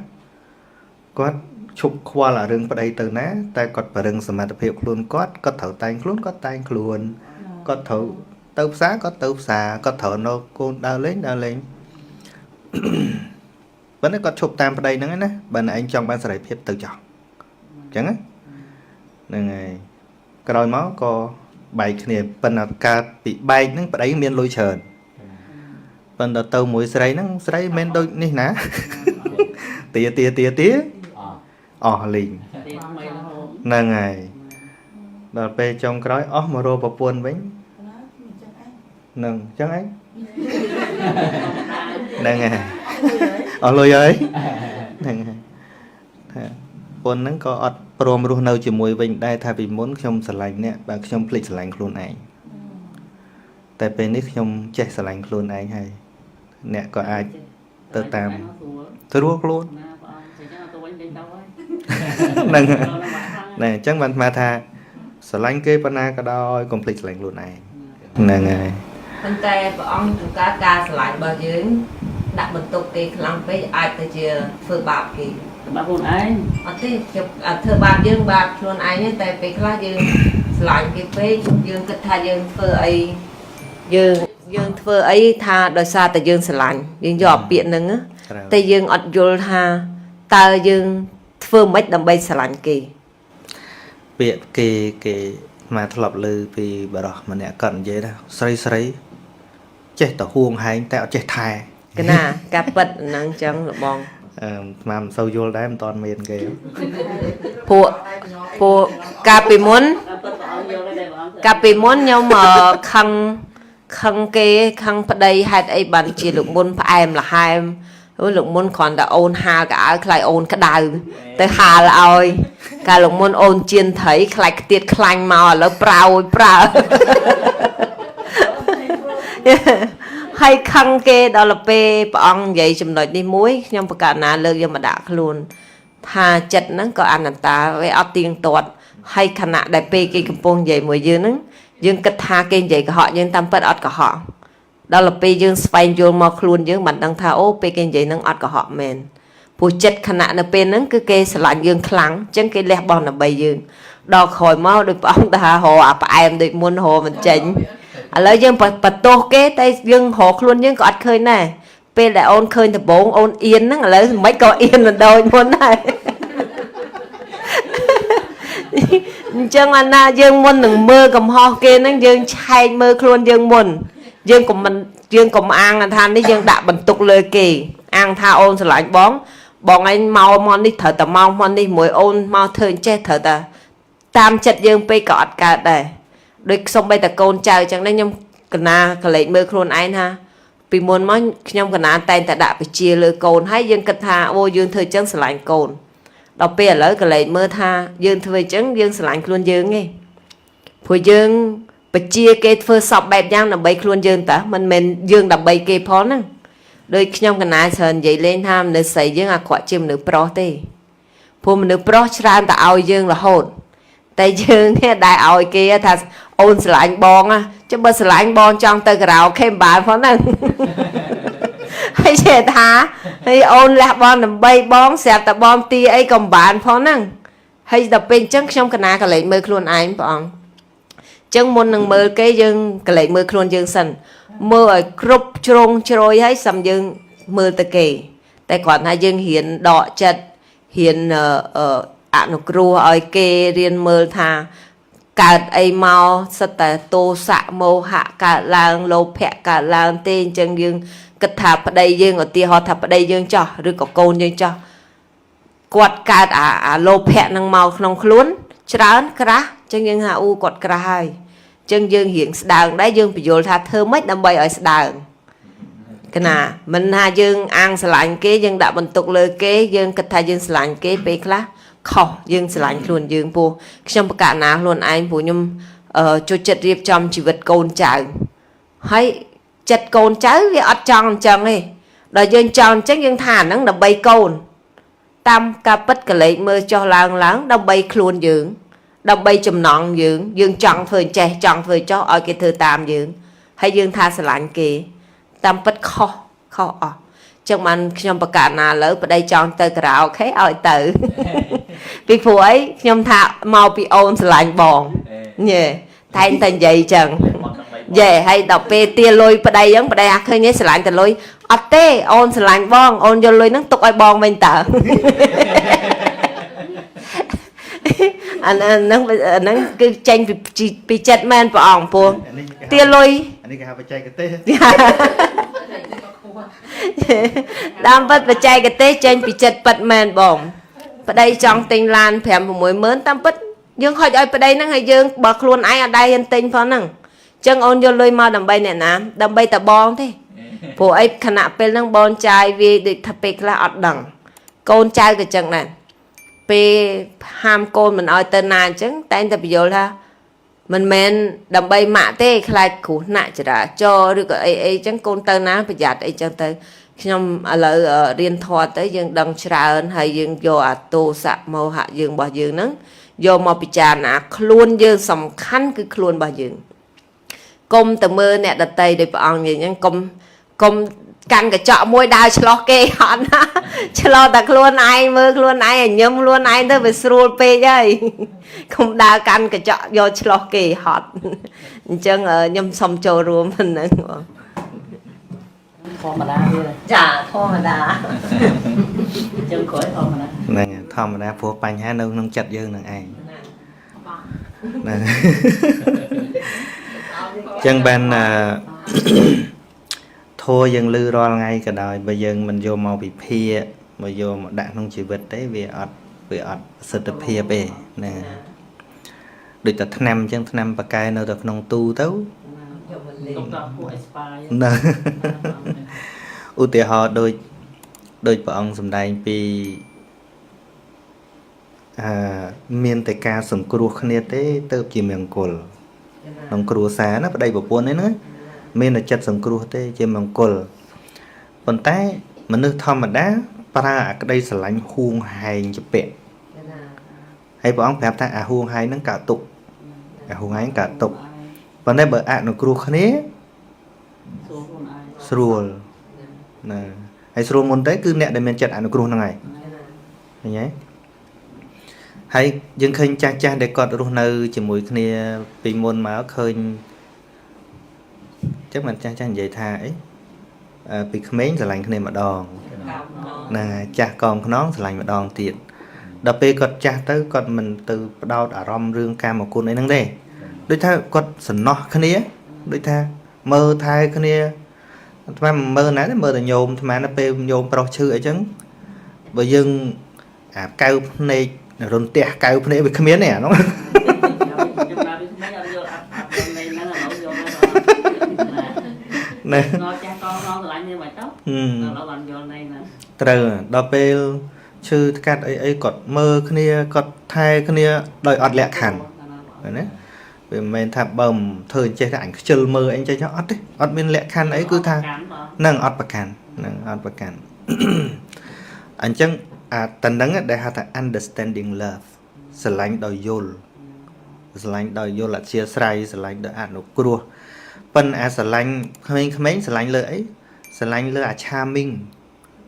គាត់ឈប់ខ្វល់អារឿងប្តីទៅណាតែគាត់បរឹងសមត្ថភាពខ្លួនគាត់ត្រូវតែងខ្លួនគាត់តែងខ្លួនគាត់ត្រូវទៅផ្សារគាត់ទៅផ្សារគាត់ត្រូវនៅកូនដើរលេងប៉ុន្តែគាត់ឈប់តាមប្តីហ្នឹងណាបើឯងចង់បានសេរីភាពទៅចោះអញ្ចឹងហ្នឹងហើយក្រោយមកក៏បែកគ្នាប៉ុន្តែកើតពីបែកហ្នឹងប្តីមានលុយច្រើនប៉ុន្តែទៅមួយស្រីហ្នឹងស្រីមិនដូចនេះណាទាអស់លីងហ្នឹងហើយដល់ពេលចុងក្រោយអស់មករកប្រពន្ធវិញហ្នឹងអញ្ចឹងឯងហ្នឹងហើយអស់លុយហើយហ្នឹងហើយថាប្រពន្ធហ្នឹងក៏អត់ព្រមរស់នៅជាមួយវិញដែរថាពីមុនខ្ញុំស្រឡាញ់អ្នកបើខ្ញុំភ្លេចស្រឡាញ់ខ្លួនឯងតែពេលនេះខ្ញុំចេះស្រឡាញ់ខ្លួនឯងហើយអ្នកក៏អាចទៅតាមស្រួលខ្លួនហ្នឹងណែអញ្ចឹងបានស្មានថាស្រឡាញ់គេប៉ុណ្ណាក៏ដោយកុំភ្លេចស្រឡាញ់ខ្លួនឯងហ្នឹងហើយប៉ុន្តែព្រះអង្គជួនកាលការស្រឡាញ់របស់យើងដាក់បន្ទុកគេខ្លាំងពេកអាចទៅជាធ្វើបាបគេបាបខ្លួនឯងអត់ទេធ្វើបាបយើងបាបខ្លួនឯងតែពេលខ្លះយើងស្រឡាញ់គេពេកយើងគិតថាយើងធ្វើអីយើងធ្វើអីថាដោយសារតែយើងស្រឡាញ់យើងយកអាពាក្យហ្នឹងតែយើងអត់យល់ថាតើយើងធ្វើម៉េចដើម្បីស្រឡាញ់គេពាក្យគេមកធ្លាប់ឮពីបរិះម្នាក់គាត់និយាយថាស្រីចេះតែហួងហែងតែអត់ចេះថែកណាការប៉ិតហ្នឹងអញ្ចឹងលបងស្មានមិនសូវយល់ដែរមិនតាន់មានគេពួកកាលពីមុនខ្ញុំខឹងគេខឹងប្តីហេតុអីបានជាលោកមុនផ្អែមល្ហែមលោកមុនគ្រាន់តែអូនហាលកៅអៅខ្លាចអូនក្តៅទៅហាលឲ្យកាលលោកមុនអូនជៀនត្រីខ្លាចខ្ទៀតខ្លាញ់មកឥឡូវប្រើហើយខឹងគេដល់ពេលព្រះអង្គនិយាយចំណុចនេះមួយខ្ញុំប្រកាសណាលើកយកមកដាក់ខ្លួនថាចិត្តហ្នឹងក៏អនត្តាវាអត់ទៀងទាត់ហើយខណៈដែលពេលគេកំពុងនិយាយមួយយើងហ្នឹងយើងគិតថាគេនិយាយកុហកយើងតាមពិតអត់កុហកដល់ពេលយើងស្វែងយល់មកខ្លួនយើងមិនដឹងថាអូពេលគេនិយាយហ្នឹងអត់កុហកមែនព្រោះចិត្តខណៈនៅពេលហ្នឹងគឺគេស្រឡាញ់យើងខ្លាំងអញ្ចឹងគេលះបង់ដើម្បីយើងដល់ក្រោយមកដោយព្រះអង្គថារកអាផ្អែមដូចមុនរកមិនចេញឥឡូវយើងបន្ទោសគេតែយើងរកខ្លួនយើងក៏អត់ឃើញដែរពេលដែលអូនឃើញដំបងអូនអៀនហ្នឹងឥឡូវមិនក៏អៀនមិនដូចមុនដែរអញ្ចឹងអាណាយើងមុននឹងមើលកំហុសគេហ្នឹងយើងឆែកមើលខ្លួនយើងមុនយើងកុំអាងថានេះយើងដាក់បន្ទុកលើគេអាងថាអូនស្រឡាញ់បងឯងមកនេះត្រូវតែមកនេះមួយអូនមកធ្វើអញ្ចេះត្រូវតែតាមចិត្តយើងពេកក៏អត់កើតដែរដូចសុំបីតែកូនចៅអញ្ចឹងដែរខ្ញុំកណាកលេចមើលខ្លួនឯងថាពីមុនមកខ្ញុំកណាតែងតែដាក់បជាលើកូនហើយយើងគិតថាអូយើងធ្វើអញ្ចឹងស្រឡាញ់កូនដល់ពេលឥឡូវកលេចមើលថាយើងធ្វើអញ្ចឹងយើងស្រឡាញ់ខ្លួនយើងឯងព្រោះយើងបជាគេធ្វើសពបែបយ៉ាងដើម្បីខ្លួនយើងតើមិនមែនយើងដើម្បីគេផងហ្នឹងដូចខ្ញុំកណាច្រើននិយាយលេងថាមនុស្សស្រីយើងអាក្រក់ជាមនុស្សប្រុសទេព្រោះមនុស្សប្រុសច្រើនតែឲ្យយើងរហូតតែយើងនេះដែលឲ្យគេថាអូនស្រឡាញ់បងចុះបើស្រឡាញ់បងចង់ទៅការ៉ាអូខេមិនបានផងហ្នឹងហើយចេះថាហើយអូនលះបង់ដើម្បីបងស្រាប់តែបងទីអីក៏មិនបានផងហ្នឹងហើយដល់ពេលអញ្ចឹងខ្ញុំកណាកលេចមើលខ្លួនឯងព្រះអង្គចឹងមុននឹងមើលគេយើងកលេចមើលខ្លួនយើងសិនមើលឲ្យគ្រប់ជ្រុងជ្រោយហើយសំយើង mơ ta kê tại còn hai dương hiện đọ chật hiện nụ cru oi kê riêng mơ tha cả ai mau sắp ta tô xạ mô hạ cả làng lô phẹ cả làng tên chân dương cất thạp ở đây dương ở tia họ thạp ở đây dương cho rồi có côn dương cho quạt cả lô phẹ năng màu nông luôn trán cả chân dương hạ u quạt cả hai chân dương hiện đàng đấy dương bị vô tha thơ mấy năm bay ở đàng cái nào mình hai dương ăn sờ lạnh kế dương đã bận tục lời kế dương cất thà dương sờ lạnh kế bê lá khó dương sờ lạnh luôn dương bù trong cả nào luôn anh bù nhung cho chật riệp trong chỉ vật côn cháu hay chật côn cháu vì ở trong chẳng ấy rồi dương tròn chắc dương thả nắng đập bay côn tam ca bất cả lấy mơ cho làng láng đập bay luôn dương đập bay chùm nọn dương chọn thời trẻ chọn thời cho ở cái thư tam dương hay dương tha sờ lạnh kì tam bất khó chẳng mà trong bậc cả nào lỡ ở đây chọn từ gạo khé ở từ vì phụ ấy nhom thạo mau bị ôn lạnh bòn nhỉ thay thành vậy chẳng về hay đọc về tia lôi ở đây giống ở đây hơi nghe lạnh từ lôi ở tê ôn lạnh bòn ôn vô lôi nó tục ai bòn mình tờ anh cứ tranh bị chặt men vào ỏng po tia lôi anh cái chạy cái tê đam bất và chạy cái tê tranh bị chặt bật men bỏng ở đây trong tình lan phèm của mối mớn tam bất dương hỏi ở đây nó hay dương bật luôn ai ở đây anh tinh phó nằng chân ôn vô lôi mau đầm bay nè ná đầm bay ta bon thế phụ ấy khả nạ bên năng bon trai vì được thập bịch là ọt đằng con trai cái chân này pe ham con mình ở tên này chứ tay tập vô là mình men đầm bay mạ thế khai củ nại chỉ đã cho được ấy chẳng con tên ná phải giặt ấy chẳng tới trong lời riêng thoa tới dương đằng tràn hay dương vô tô sạ màu hạ dương bao dương nắng vô màu bị tràn luôn dương sầm khăn cứ luôn bao dương công từ mưa nè đặt tay để bọn gì nhưng công căn cái chợ môi đào cho kê họ cho đặt luôn ai mơ luôn ai nhâm luôn ai tới về sưu pe vậy không đào căn cái chợ vô cho kê họ chân ở nhâm xong trâu rùa mình nữa thò mà đa đi rồi chả thò mà đá chân khỏi thò mà đa này thò mà đá phô bánh há nông chặt dương nằng ai chân bên thua dân lư ro ngay cả đời bây giờ mình vô màu bị phia mà vô một đạn không chỉ vật đấy vì ọt sự tập phia bề nè được tập năm chân năm và cài nơi tập nông tu tấu nè ưu tiên họ đôi bọn sầm đai vì miền tây ca sầm cua khné tế tớ chỉ miền cồn nông cua xá nó ở đây bộ buôn đấy nữa miền là chặt sầm cua tế chỉ miền cồn còn tay mà nước thom mà đá para ở đây sờ lạnh huông hay chụp bẹ hay bọn phép ta huông hay nó cả tục huông hay cả tục còn đây bờ nông cua khné sruol nè hay sruol môn đấy cứ nẹt để mình chặt nông cua này nhé hay dân khơi cha để con luôn nơi chỉ mùi kia bị môn máu khơi chắc mình cha vậy tha ấy bị mấy là lạnh này mà đòn nè cha con nó là lạnh mà đòn tiền đập bê con cha tới con mình từ đau đã rom rương cam một con ấy nắng đây đối tha con sần nó khné đối tha mơ thai khné mà mơ nãy mơ là nhôm mà nó bê nhôm pro chữ ấy chứ bởi dân cao này rồi tè cài bên này bị khmer nè nó nè từ đó về chư cắt ấy cọt mơ cái này cọt thai cái này đòi ọt lẹ hẳn đấy vì mình thà bầm thời chơi ảnh chơi mơ anh chơi cho ọt đấy ọt bên lẹ khăn ấy cứ tha nâng ọt bạc cản anh chẳng tận đắng để hạ understanding love sờ lạnh đòi vô là chia sẻ sờ lạnh đòi ăn nụ cua phần sờ lạnh mấy sờ lạnh lợi sờ lạnh lợi charming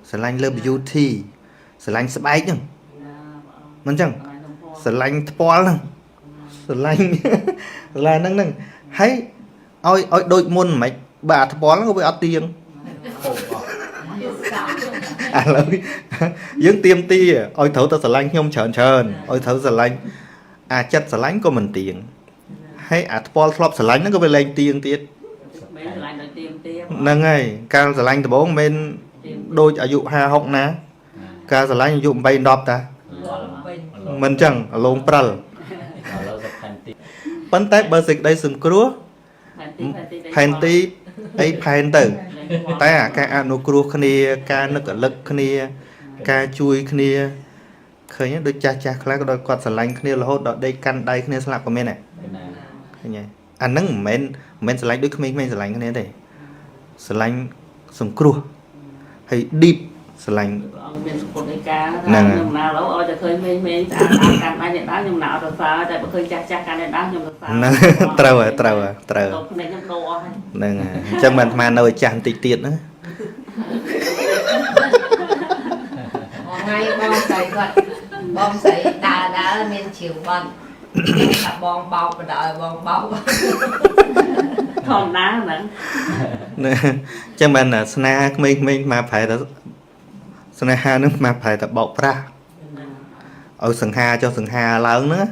sờ lạnh lợi beauty sờ lạnh spy chứ mình chẳng sờ lạnh spoil sờ lạnh là nâng hay ôi đôi môn mày bà spoil có bị ăn tiền à lối dưỡng tiêm ti ôi thấu ta sờ lanh nhom trơn trơn ôi thấu sờ lanh à chất sờ lanh có mình tiền hay à Paul flop sờ lanh nó có về lên tiền tiết nâng ngay cao sờ lanh từ bố bên đôi ở dụ hà họng ná cao sờ lanh dụ bay đọp ta mình chẳng lông pral bắn tép bơ dịch đây sừng cua phèn ti ấy phèn tử tay à ca anu cua khnia ca nước ở lực khnia ca chui khnia khơi nhá đôi cha cha khá có đôi quạt sờ lanh khnia là hốt đọt đây căn đây khnia slap của mình này anh nâng men sờ lanh đôi khmi men sờ lanh khnia đây sờ lanh sừng cua hay deep sờ lanh nhưng nào lâu ơi khơi men càng ai nhận đá nhưng nào rồi sao tại khơi cha cha càng nhận đá nhưng mà sao trâu nè cho mình mà nồi chăn tịt tiệt nữa ngay bom sấy đã nên chiều bận bom bọc và đợi bom bọc không đá nữa cho mình là sna mình mà phải là sna ha nước mà phải là bọc ra ở sừng ha cho sừng ha lớn nữa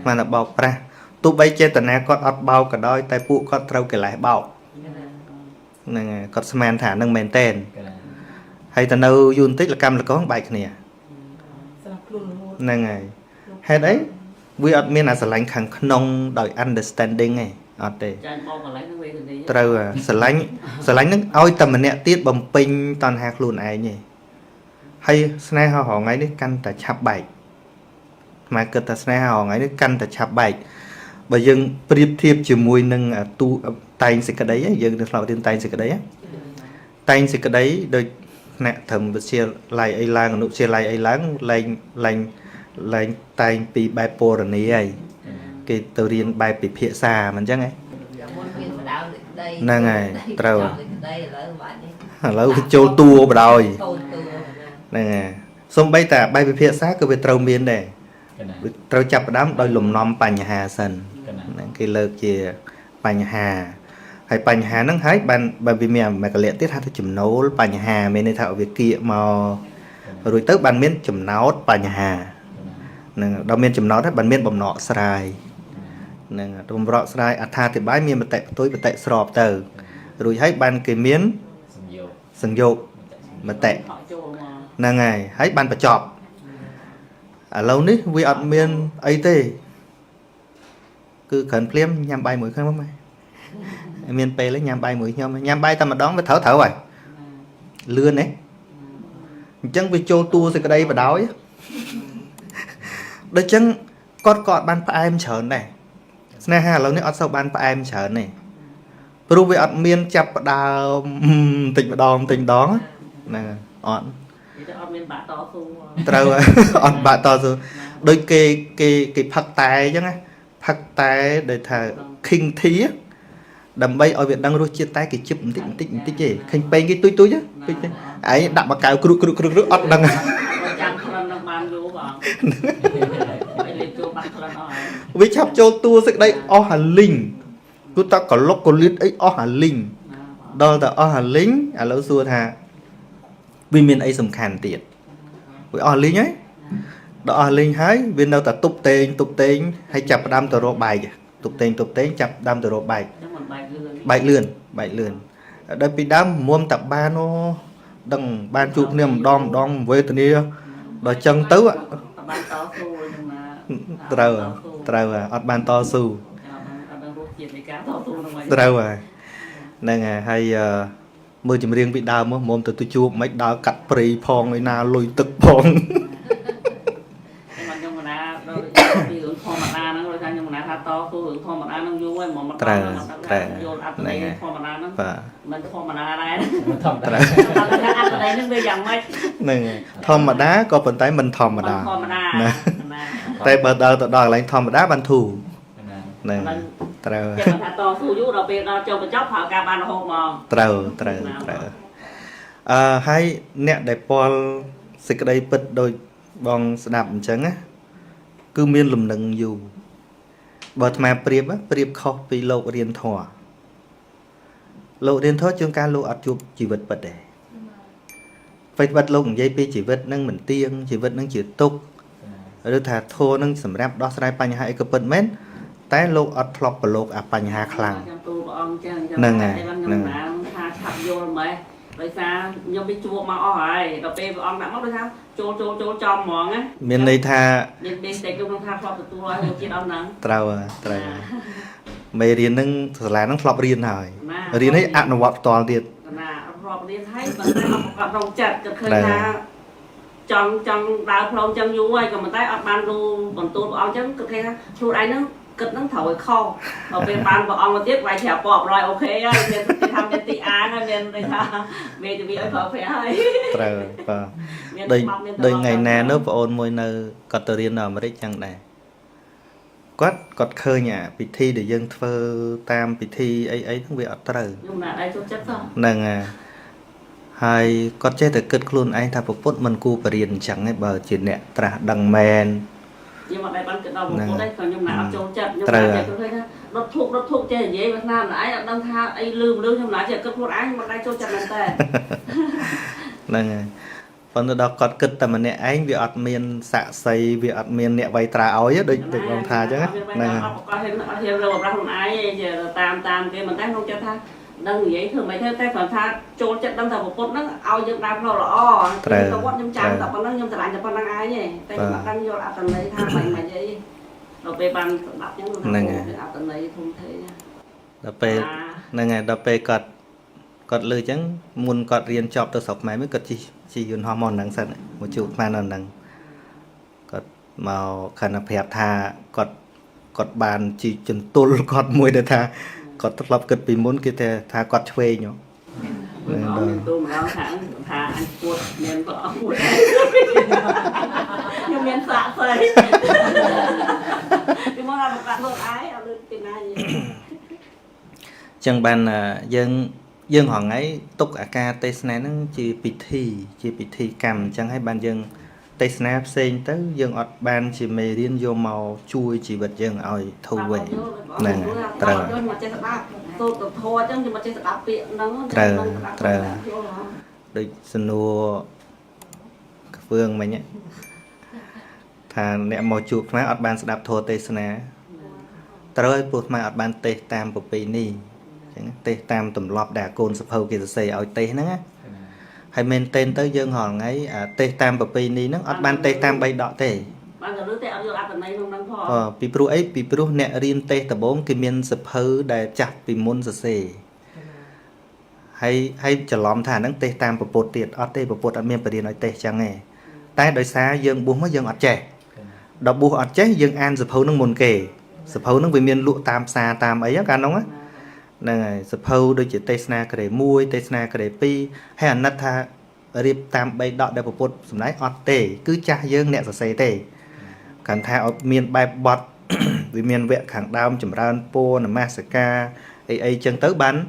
mà là bọc ra tụ bay trên tận này con ọt bao cả đôi tay phụ con trâu cái lại bọc nè con sman thả nâng mền tên hay tận đâu yun tích là cam là có bài này nè ngày hay đấy we ọt miên là sờ lánh khẳng nông đòi understanding này ọt đây trâu à sờ lánh nó ôi tầm mình nè tiết bầm pin toàn hạt luôn ai nhỉ hay sna họ ngay đi căn ta chắp bài mà cơ ta sna họ ngay đi căn ta chắp bài bởi dân priệp thiệp chỉ mùi nâng tu tay sẽ cái đấy dân được làm tên tay sẽ cái đấy đôi nè thầm chia lại ai lang nụ chia lại ai láng lên tay bị bipolar này ấy cái tàu riêng bài bị phía xa mình chắc ấy nè ngày trâu lỡ châu tua vào đôi nè xong bay ta bay về phía xa cứ về trâu miên này trâu chập đám đôi lùm nom bành hà sần cái lợt chìa bành hà hay bành hà nó hái ban vì mẹ cái lệ tiết hát chùm nấu bành hà bên đây thạo việc kia mà rồi tới ban miên chùm nấu bành hà nè đầu miên chùm nấu đấy ban miên bầm nọ sài nè bầm nọ sài tha thì bái miên mà tệ tối mà tệ sọp từ rồi hái ban cái miến sừng dột mà tệ nè ngày hái ban phải chọp lâu nít vi ọt miên ấy tê cứ khẩn phim nhằm bay mũi không mày miền tây lấy nhằm bay mũi nhom nhằm bay ta mà đón với thở rồi lươn đấy chân vì châu tua thì cái đây và đói đây chân con cọt ban phải em chởn này nè ha lâu nít ọt sau ban phải em chởn này rồi vì ọt miên chập đào tình đó nè ọt trâu ọt bạ to rồi đôi cái phát tài chứ nghe phát tài để thà khinh thí đầm bay ở Việt đang rồi chia tay cái chip tích gì khinh bay cái túi chứ ấy đặt mà cào cru ọt đằng với chắp châu tua sẽ đây hà linh cứ ta có lốc có lít ấy hà linh đó là hà lính à lâu xưa thà vì miền ấy sầm khàn tiệt với lính ấy đó linh hái viên đâu ta tụt tên hay chập đam tờ rô bài tụt tên chập đam tờ rô bài bài lươn đây bị đam muôn tập ba nó đằng ban chụp niềm đom với tụi nia đòi chân tứ ạ trâu à ọt ban to su trâu à nên hay mưa chìm riêng bị đau mồm từ tôi chụp mấy đau cắt prey phong ấy na lùi tức phong thom mà đá có phần tay mình thom mà đá tay bờ đờ tự đòi lại thom mà đá ban thù này trâu hay nè đại Paul xịt đây bật đôi bong đạp trắng á cứ miên lùm nâng dù bật mà priệp khó vì lộ riêng thỏa chương ca lộ ạt chụp chỉ vật bật để phải bắt lúc dây pi chỉ vật nâng mình tiên chỉ vật nâng chỉ tục rồi thà thô nâng sầm ráp đó sai bánh hai cái bật mến tái lục ọt lọc và lục à bánh hai khlang nâng à nâng rồi sao nhưng bị chua mà rồi rồi pe ông đã mất rồi sao chua cho mòn á miền này tha miền bên tây cũng tha flop từ tua rồi chia ông nè trâu mày riêng nâng là nâng flop riêng hỏi riêng ấy ăn vọt toàn tiền là flop riêng thấy mình gặp rồng chặt chặt khơi ra trong đào flop trong vú ấy còn mình thấy ông ban luôn còn tôi ông chứ cực hay luôn ai nó cực nó thổi kho rồi bên ban của ông mà tiếp vài thẻ bọp rồi ok á nênทำเป็นตีอาร์nên đây là về thì bị ở khỏi phải hơi đây ngày nè nước của ôn môi nơi còn tự riêng nào mà đấy chẳng này quát còn khơi nhà bị thi để dân thơ tam bị thi ấy không bị ở trời nhưng mà đây tôi chắc rồi nâng à hai con chơi từ kết luôn anh thà phục mình cu và riêng chẳng ấy bờ chuyện nè tra đằng men nhưng mà đây ban cái đầu một cô đây còn nhưng mà châu chặt nhưng mà tôi thấy đốt thuốc chơi dễ Việt Nam là ai đang tha ai lương nhưng mà chỉ cấp một ai mà đây châu chặt là tệ nè phần đó còn kết tầm nè anh bị ọt miên xạ xây bị ọt miên nè vay trà ối á định ông tha chứ nè hiện rồi ra không ai giờ tam cái mình thấy không cho tha đang vậy thường mấy theo tay phần tha châu chặt đang thằng một cốt nó ao dựng đang lâu là o tao quát nhung chạm tập nó nhung lại tập đang ai vậy tay mà đang vô lại tầm đấy tha mày vậy rồi về bàn đọc những người đọc tầm đấy không thế đọc về nè ngày đọc về cọt lười chẳng muốn cọt riêng chọc từ sọc máy mới cọt chỉ dùng hormone nắng sẵn một chút mà nó nắng cọt màu khả năng phép tha cọt bàn chỉ chừng tuôn cọt mùi để tha cọt tập lập cọt bị muốn kia tha cọt thuê nhở tôi mà thả anh cuột miền vợ nhưng miền xạ phơi nhưng mà làm một bạn luôn ái ở bên Việt Nam gì chẳng bàn dân họ ấy tục à ca tây sna nó chỉ bị thi cầm chẳng hay bàn dân tây sna sen tới dân ọt ban chỉ mê riêng vô màu chui chỉ vật dân ỏi thu về nè trời tôi thôi chứ nhưng mà trên đạp biển nó trời đây xin lùa phương mày nhé thà nè màu chuột má ọt ban sẽ đạp thua tây sna trời buộc mà ọt ban tây tam bộ pì ni tê tam tụm lọp đà côn sập hầu kia xây ở tê nó hay men tên tới dân họ ấy tê tam bờ pì ni nó ở ban tê tam bay đọ tê pi pro ấy pi pro nè riêng tê tập bốn kia men sập hầu đà chặt pi môn sập xề hay chờ lòm thả nắng tê tam bờ bột tiệt ở tê bờ bột ở miền bờ điền ở tê chẳng nghe tai đời xa dân buông mất dân ở trẻ đọc buông ở trẻ dân an sập hầu nó mồn kề sập hầu nó về miền lụa tam xa tam ấy á can đúng á nè sập hầu đôi chỉ tây sna cái muôi tây sna cái pi hay là nát tha riệp tam bay đọt đẹp bột sủng lái ọt tê cứ cha dương nẹt sờ sấy tê càng tha ở miền bài bọt vì miền vẹn khẳng đam chấm ran po là masaka ấy chân tới bắn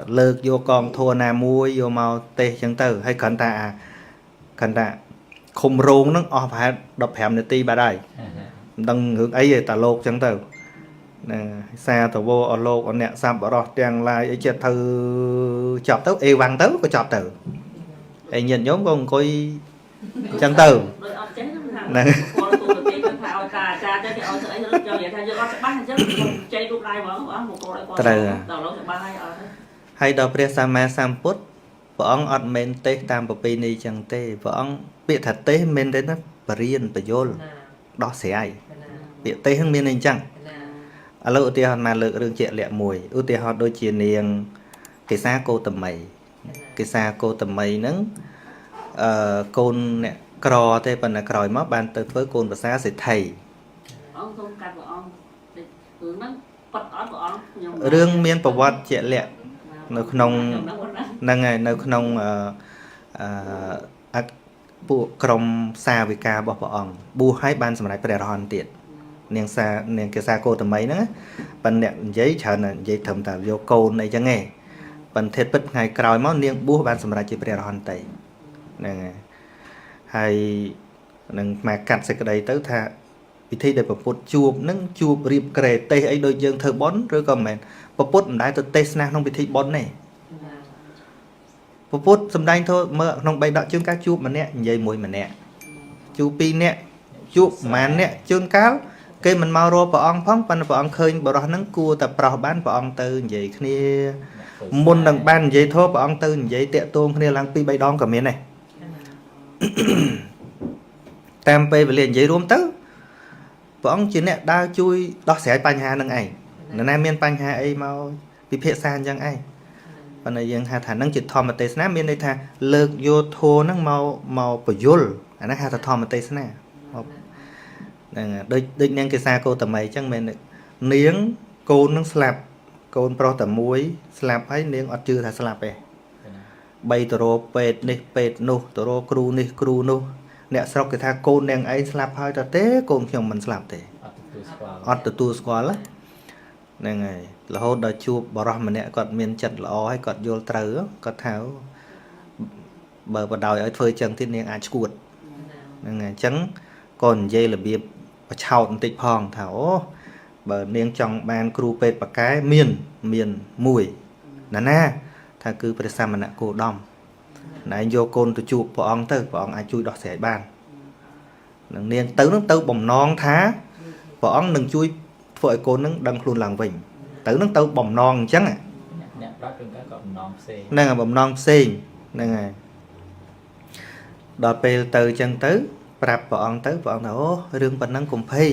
lợt vô con thua na muôi vô màu tê chân tới hay càng ta không rôn nó ọ phải đập hẻm để ti bà đây đằng hướng ấy ta lột chân tới xa tàu vô ở lô còn nè xăm bỏ đọt trang lai ấy chết thư chọp tới e văng tới có chọp từ ấy nhìn giống con coi chân từ nè hay đọc pre sama samput vợ ông ọt men tê tam bờ pì ni chẳng tê vợ ông bị thật tê men đến nó bờ riêng bờ vô đó sẽ ai bị tê hơn men này chẳng ở lâu ưu tiên mà lượng rừng chuyện lẹ mùi ưu tiên họ đôi chia niềng cái xa cô tầm mày nắng côn nè cò thế phần là còi mất ban tới với côn và xa sẽ thầy rương miên bảo vật chuyện lẹ nơi nông năng ngày nơi nông bộ còng xa với ca bỏ ông bu hai ban sầm lại phải hoàn tiện niềng cái xa cô tầm mấy nữa phần nè giấy chờ nè giấy thầm tả vô cô này chẳng nghe phần thiết bất ngày còi máu niềng bua ban sầm lại chỉ phải hoàn tẩy nè hay nâng mà cắt sẽ cái đấy tới tha vì thi để bảo phốt chụp nâng chụp riệp kề tê ấy đôi dương thơ bón rồi còn mẹ bảo phốt đái tới tê sna không bị thi bón này ពុទ្ធសំដែងធម៌មើលក្នុង3ដកជួនកាលជួបម្នាក់និយាយមួយម្នាក់ជួប2នាក់ជួបប្រហែលអ្នកជួនកាលគេមិនមករកព្រះអង្គផងប៉ុន្តែព្រះអង្គឃើញបរិះហ្នឹងគួរតែប្រោះបានព្រះអង្គទៅនិយាយគ្នាមុននឹងបាននិយាយធម៌ព្រះអង្គទៅនិយាយតាក់ទងគ្នាឡើង2 3ដងក៏មានដែរតាមពេលវេលានិយាយរួមទៅព្រះអង្គជាអ្នកដើរជួយដោះស្រាយបញ្ហានឹងឯងនរណាមានបញ្ហាអីមកពិភាក្សាអញ្ចឹងឯងប៉ុន្តែយើងហៅថានឹងជាធម្មទេសនាមានន័យថាលើកយកធម៌ហ្នឹងមកបញ្យលអាហ្នឹងហៅថាធម្មទេសនាហ្នឹងដូចនាងកេសាកោតមីអញ្ចឹងមែននាងកូននឹងស្លាប់កូនប្រុសតែមួយស្លាប់ហើយនាងអត់ជឿថាស្លាប់ទេបីទៅរកពេទ្យនេះពេទ្យនោះទៅរកគ្រូនេះគ្រូនោះអ្នកស្រុកគេថាកូននាងឯងស្លាប់ហើយតើទេកូនខ្ញុំមិនស្លាប់ទេអត់ទទួលស្គាល់ហ្នឹងហើយរហូតដល់ជួបបរិះម្នាក់គាត់មានចិត្តល្អហើយគាត់យល់ត្រូវគាត់ថាបើបដ ாய் ឲ្យធ្វើចឹងទៀតនាងអាចឈួតហ្នឹងហើយអញ្ចឹងក៏និយាយរបៀបបឆោតបន្តិចផងថាអូបើនាងចង់បានគ្រូពេទ្យបកែមានមួយណាថាគឺព្រះសមណគោតមណែយកកូនទៅជួបព្រះអង្គទៅព្រះអង្គអាចជួយដោះស្រាយបាននឹងនាងទៅនឹងទៅបំណងថាព្រះអង្គនឹងជួយធ្វើឲ្យកូននឹងដឹងខ្លួនឡើងវិញទៅនឹងទៅបំណងអញ្ចឹងអ្នកប្រាក់គឺក៏បំណងផ្សេងហ្នឹងហើយបំណងផ្សេងហ្នឹងហើយដល់ពេលទៅអញ្ចឹងទៅប្រាប់ព្រះអង្គទៅព្រះអង្គថាអូរឿងប៉ុណ្ណឹងកុំភ័យ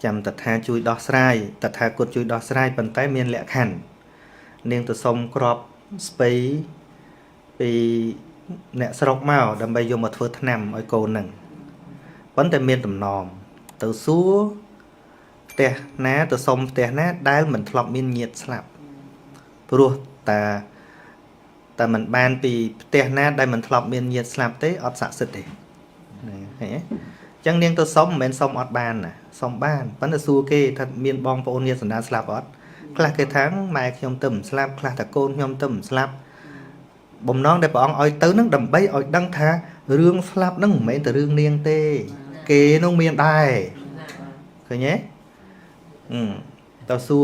ចាំតថាជួយដោះស្រាយតថាគតជួយដោះស្រាយប៉ុន្តែមានលក្ខខណ្ឌនាងទៅសុំក្របស្ពៃពីអ្នកស្រុកមកដើម្បីយកមកធ្វើថ្នាំឲ្យកូននឹងប៉ុន្តែមានតំណងទៅសួរផ្ទះណាទៅសុំផ្ទះណាដែលមិនធ្លាប់មានញាតិស្លាប់ព្រោះតែមិនបានពីផ្ទះណាដែលមិនធ្លាប់មានញាតិស្លាប់ទេអត់ស័ក្តិសិទ្ធទេហ្នឹងហើយអញ្ចឹងនាងទៅសុំមិនមែនសុំអត់បានណាសុំបានប៉ុន្តែសួរគេថាមានបងប្អូនញាតិសន្តានស្លាប់អត់ខ្លះគេថាម៉ែខ្ញុំទៅមិនស្លាប់ខ្លះតែកូនខ្ញុំទៅមិនស្លាប់បំណងដែលព្រះអង្គឲ្យទៅនឹងដើម្បីឲ្យដឹងថារឿងស្លាប់នឹងមិនមែនតែរឿងនាងទេគេនោះមានដែរឃើញទេតើសួ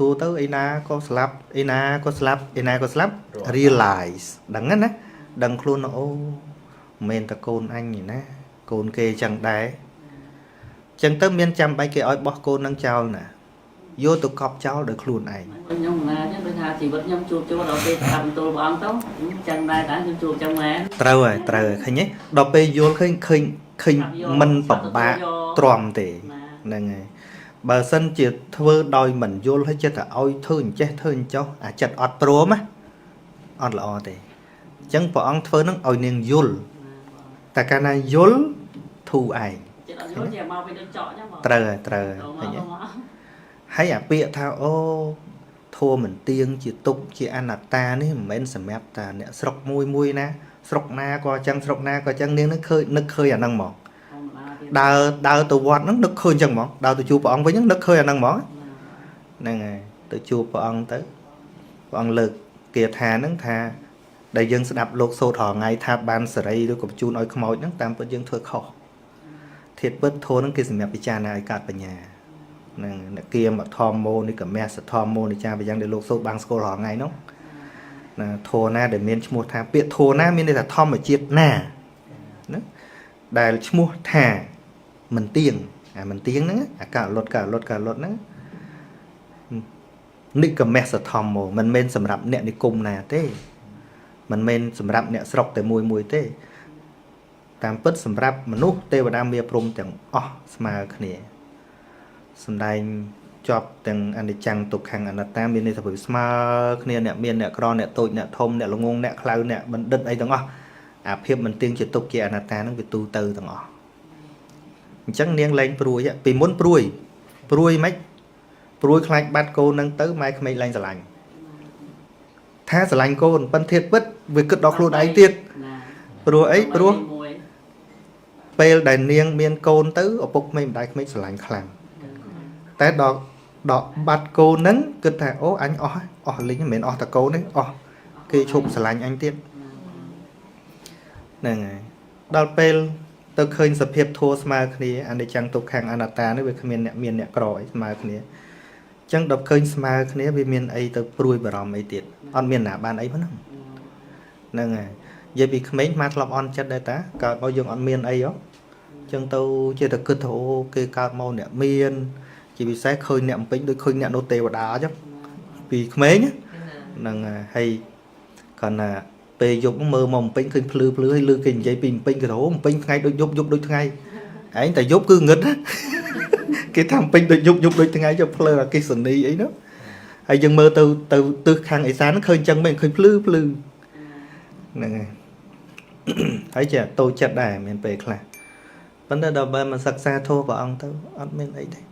រទៅឯណាក៏ស្លាប់ឯណាក៏ស្លាប់ឯណាក៏ស្លាប់ realize ដឹងណាដឹងខ្លួនអូមិនមែនតែកូនអញទេណាកូនគេចឹងដែរចឹងទៅមានចាំបាច់គេឲ្យបោះកូននឹងចោលណាយកទៅកប់ចោលដោយខ្លួនឯងខ្ញុំណាចឹងដូចថាជីវិតខ្ញុំជួបដល់ពេលតាមបន្ទូលព្រះអង្គទៅចឹងដែរខ្ញុំជួបចឹងមែនត្រូវហើយឃើញទេដល់ពេលយល់ឃើញមិនពិបាកទ្រាំទេហ្នឹងហើយបើសិនជាធ្វើដោយមិនយល់ហើយចិត្តតែឲ្យធ្វើអញ្ចេះធ្វើអញ្ចោះអាចិត្តអត់ព្រមណាអត់ល្អទេអញ្ចឹងព្រះអង្គធ្វើនឹងឲ្យនាងយល់តែកាលណាយល់ធូរឯងត្រូវឃើញទេហើយអាពាក្យថាអូធัวមិនទៀងជាទុកជាអនត្តានេះមិនមែនសម្រាប់តែអ្នកស្រុកមួយណាស្រុកណាក៏អញ្ចឹងស្រុកណាក៏អញ្ចឹងនាងនឹងនឹកឃើញអាហ្នឹងមកដើរទៅវត្តហ្នឹងនឹកឃើញអញ្ចឹងហ្មងដើរទៅជួបព្រះអង្គវិញហ្នឹងនឹកឃើញអាហ្នឹងហ្មងហ្នឹងហើយទៅជួបព្រះអង្គទៅព្រះអង្គលើកគាថាហ្នឹងថាដែលយើងស្ដាប់លោកសូត្ររាល់ថ្ងៃថាបានសេរីឬក៏បញ្ជូនឲ្យខ្មោចហ្នឹងតាមពិតយើងធ្វើខុសធាតុពិតធម៌ហ្នឹងគេសម្រាប់ពិចារណាឲ្យកើតបញ្ញាហ្នឹងអ្នកគៀមធម្មោនិកមេសធម្មោនិចាបយ៉ាងដែលលោកសូត្របានស្គាល់រាល់ថ្ងៃហ្នឹងណាធម៌ណាដែលមានឈ្មោះថាពាក្យធម៌ណាមានន័យថាធម្មជាតិណាណាដែលឈ្មោះថាមិនទៀងអាមិនទៀងហ្នឹងអាការលត់ហ្នឹងនិកមេសធម្មោមិនមែនសម្រាប់អ្នកនិគមណាទេមិនមែនសម្រាប់អ្នកស្រុកតែមួយទេតាមពិតសម្រាប់មនុស្សទេវតាមាព្រំទាំងអស់ស្មើគ្នាសំដែងជាប់ទាំងអនិច្ចំទុក្ខំអនត្តាមានន័យថាវាស្មើគ្នាអ្នកមានអ្នកក្រអ្នកតូចអ្នកធំអ្នកល្ងងអ្នកខ្លៅអ្នកបណ្ឌិតអីទាំងអស់អាភាពមិនទៀងជាទុក្ខជាអនត្តាហ្នឹងវាទូទៅទាំងអស់អញ្ចឹងនាងលែងព្រួយពីមុនព្រួយមិនព្រួយខ្លាចបាត់កូននឹងទៅម៉ែក្មេងលែងស្រឡាញ់ថាស្រឡាញ់កូនប៉ុន្តែធាតុពិតវាគិតដល់ខ្លួនឯងទៀតព្រោះអីព្រោះពេលដែលនាងមានកូនទៅឪពុកក្មេងម្ដាយក្មេងស្រឡាញ់ខ្លាំងតែដល់បាត់កូនហ្នឹងគិតថាអូអញអស់លីងមិនមែនអស់តែកូនទេអស់គេឈប់ស្រឡាញ់អញទៀតហ្នឹងហើយដល់ពេលទៅឃើញសភាពធัวស្មើគ្នាអនិច្ចំទុក្ខំអនត្តានេះវាគ្មានអ្នកមានអ្នកក្រអីស្មើគ្នាអញ្ចឹងដល់ឃើញស្មើគ្នាវាមានអីទៅព្រួយបារម្ភអីទៀតអត់មានណាបានអីប៉ុណ្ណឹង ហ្នឹងហើយនិយាយពីក្មេងមកធ្លាប់អន់ចិត្តដែរតាកើតមកយើងអត់មានអីហ៎ចឹងទៅជាតែគិតថាអូគេកើតមកអ្នកមានជាពិសេសឃើញអ្នកបំពេញដូចឃើញអ្នកនោះទេវតាអញ្ចឹងពីក្មេងហ្នឹងហើយគាត់ណាពេលយប់មើលមកបំពេញឃើញភ្លឺហើយលើគេនិយាយពីបំពេញគេថាអូបំពេញថ្ងៃដូចយប់ដូចថ្ងៃឯងតែយប់គឺងឹតគេថាបំពេញដូចយប់ដូចថ្ងៃចុះភ្លើអកិសនីអីនោះហើយយើងមើលទៅទិសខាងឦសានឃើញចឹងមិនឃើញភ្លឺហ្នឹងហើយហើយចេះតូចចិត្តដែរមានពេលខ្លះប៉ុន្តែដល់បើមកសិក្សាធម៌ព្រះអង្គទៅអត់មានអីទេណា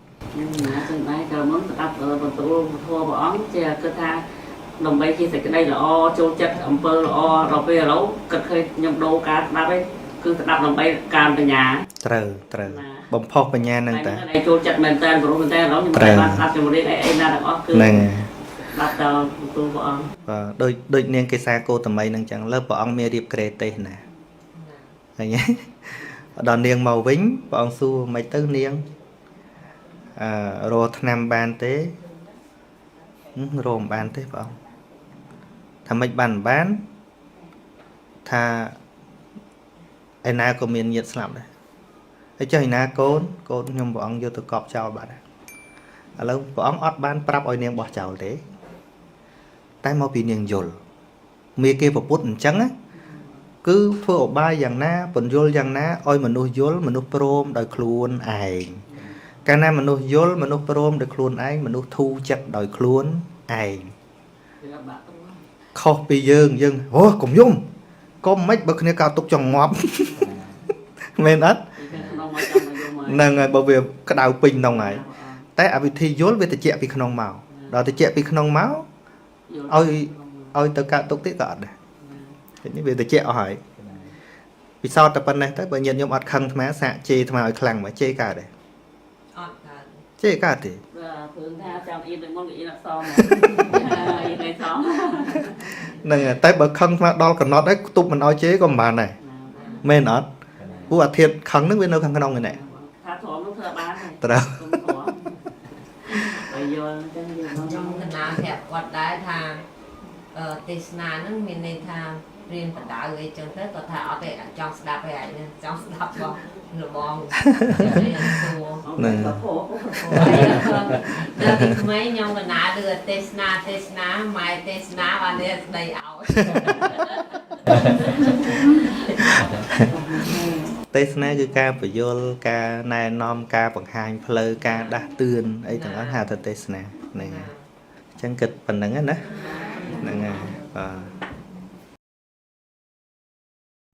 ចឹងដែរក៏មកស្ដាប់បន្ទូលធម៌ព្រះអង្គជាគិតថាដើម្បីជាសេចក្តីល្អចូលចិត្តអំពើល្អដល់ពេលឥឡូវគិតឃើញខ្ញុំដូរការស្ដាប់ឯងគឺស្ដាប់ដើម្បីការបញ្ញាត្រូវបំផុសបញ្ញាហ្នឹងតាតែចូលចិត្តមែនតើព្រោះមែនតើឥឡូវខ្ញុំបានស្ដាប់ចម្រៀងអីណាទាំងអស់គឺហ្នឹងស្ដាប់តបន្ទូលព្រះអង្គបាទដូចនាងកេសាគោតមីហ្នឹងចឹងលើព្រះអង្គមានរៀបក្រេទេសណាឃើញទេដល់នាងមកវិញព្រះអង្គសួរមិនទៅនាងរកឆ្នាំបានទេរកមិនបានទេព្រះអង្គថាមិនបានថាឯណាក៏មានញាតិស្លាប់ដែរហើយចុះឯណាកូនខ្ញុំព្រះអង្គយកទៅកប់ចោលបាត់ហើយឥឡូវព្រះអង្គអត់បានប្រាប់ឲ្យនាងបោះចោលទេតែមកពីនាងយល់មេគេប្រពុតអញ្ចឹងណាគឺធ្វើឧបាយយ៉ាងណាពន្យល់យ៉ាងណាឲ្យមនុស្សយល់មនុស្សព្រមដោយខ្លួនឯងកាលណាមនុស្សយល់មនុស្សព្រមដោយខ្លួនឯងមនុស្សធូរចិត្តដោយខ្លួនឯងខុសពីយើងអូកុំយំកុំមិនបើគ្នាកោតទុកចង់ងាប់មែនអត់ហ្នឹងហើយបើវាក្តៅពេញក្នុងហើយតែអវិធីយល់វាតិចពីក្នុងមកដល់តិចពីក្នុងមកឲ្យទៅកើតទុកទៀតក៏អត់ដែរនេះវាតិចអស់ហើយពិសោធន៍តែប៉ុណ្ណេះទៅបើញាតិញោមអត់ខឹងអាត្មាសាកជេរអាត្មាឲ្យខ្លាំងមកជេរកើតទេអត់កើតជេរកើតទេបាទព្រោះថាចាំអ៊ីនទៅមកអ៊ីនអត់សមអ៊ីនមិនសមហ្នឹងតែបើខឹងអាត្មាដល់កំណត់ហើយខ្ទប់មិនឲ្យជេរក៏មិនបានដែរមែនអត់ព្រោះអាធាតខឹងហ្នឹងវានៅខាងក្នុងហ្នឹងថាធំនោះធ្វើបានត្រូវហើយយល់ចឹងខ្ញុំកណាប្រាប់គាត់ដែរថាទេសនាហ្នឹងមានន័យថារៀនបដៅអីចឹងទៅគាត់ថាអត់ទេចង់ស្ដាប់ឯងចង់ស្ដាប់បងលបងហ្នឹងដល់ពីក្មេងខ្ញុំកណាលឺទេសនាម៉ែទេសនាបាននេះស្ដីឲ្យទេសនាគឺការបញ្យល់ការណែនាំការបង្ហាញផ្លូវការដាស់តឿនអីទាំងអស់ហៅថាទេសនាហ្នឹងហើយអញ្ចឹងគិតប៉ុណ្្នឹងណាហ្នឹងហើយបាទ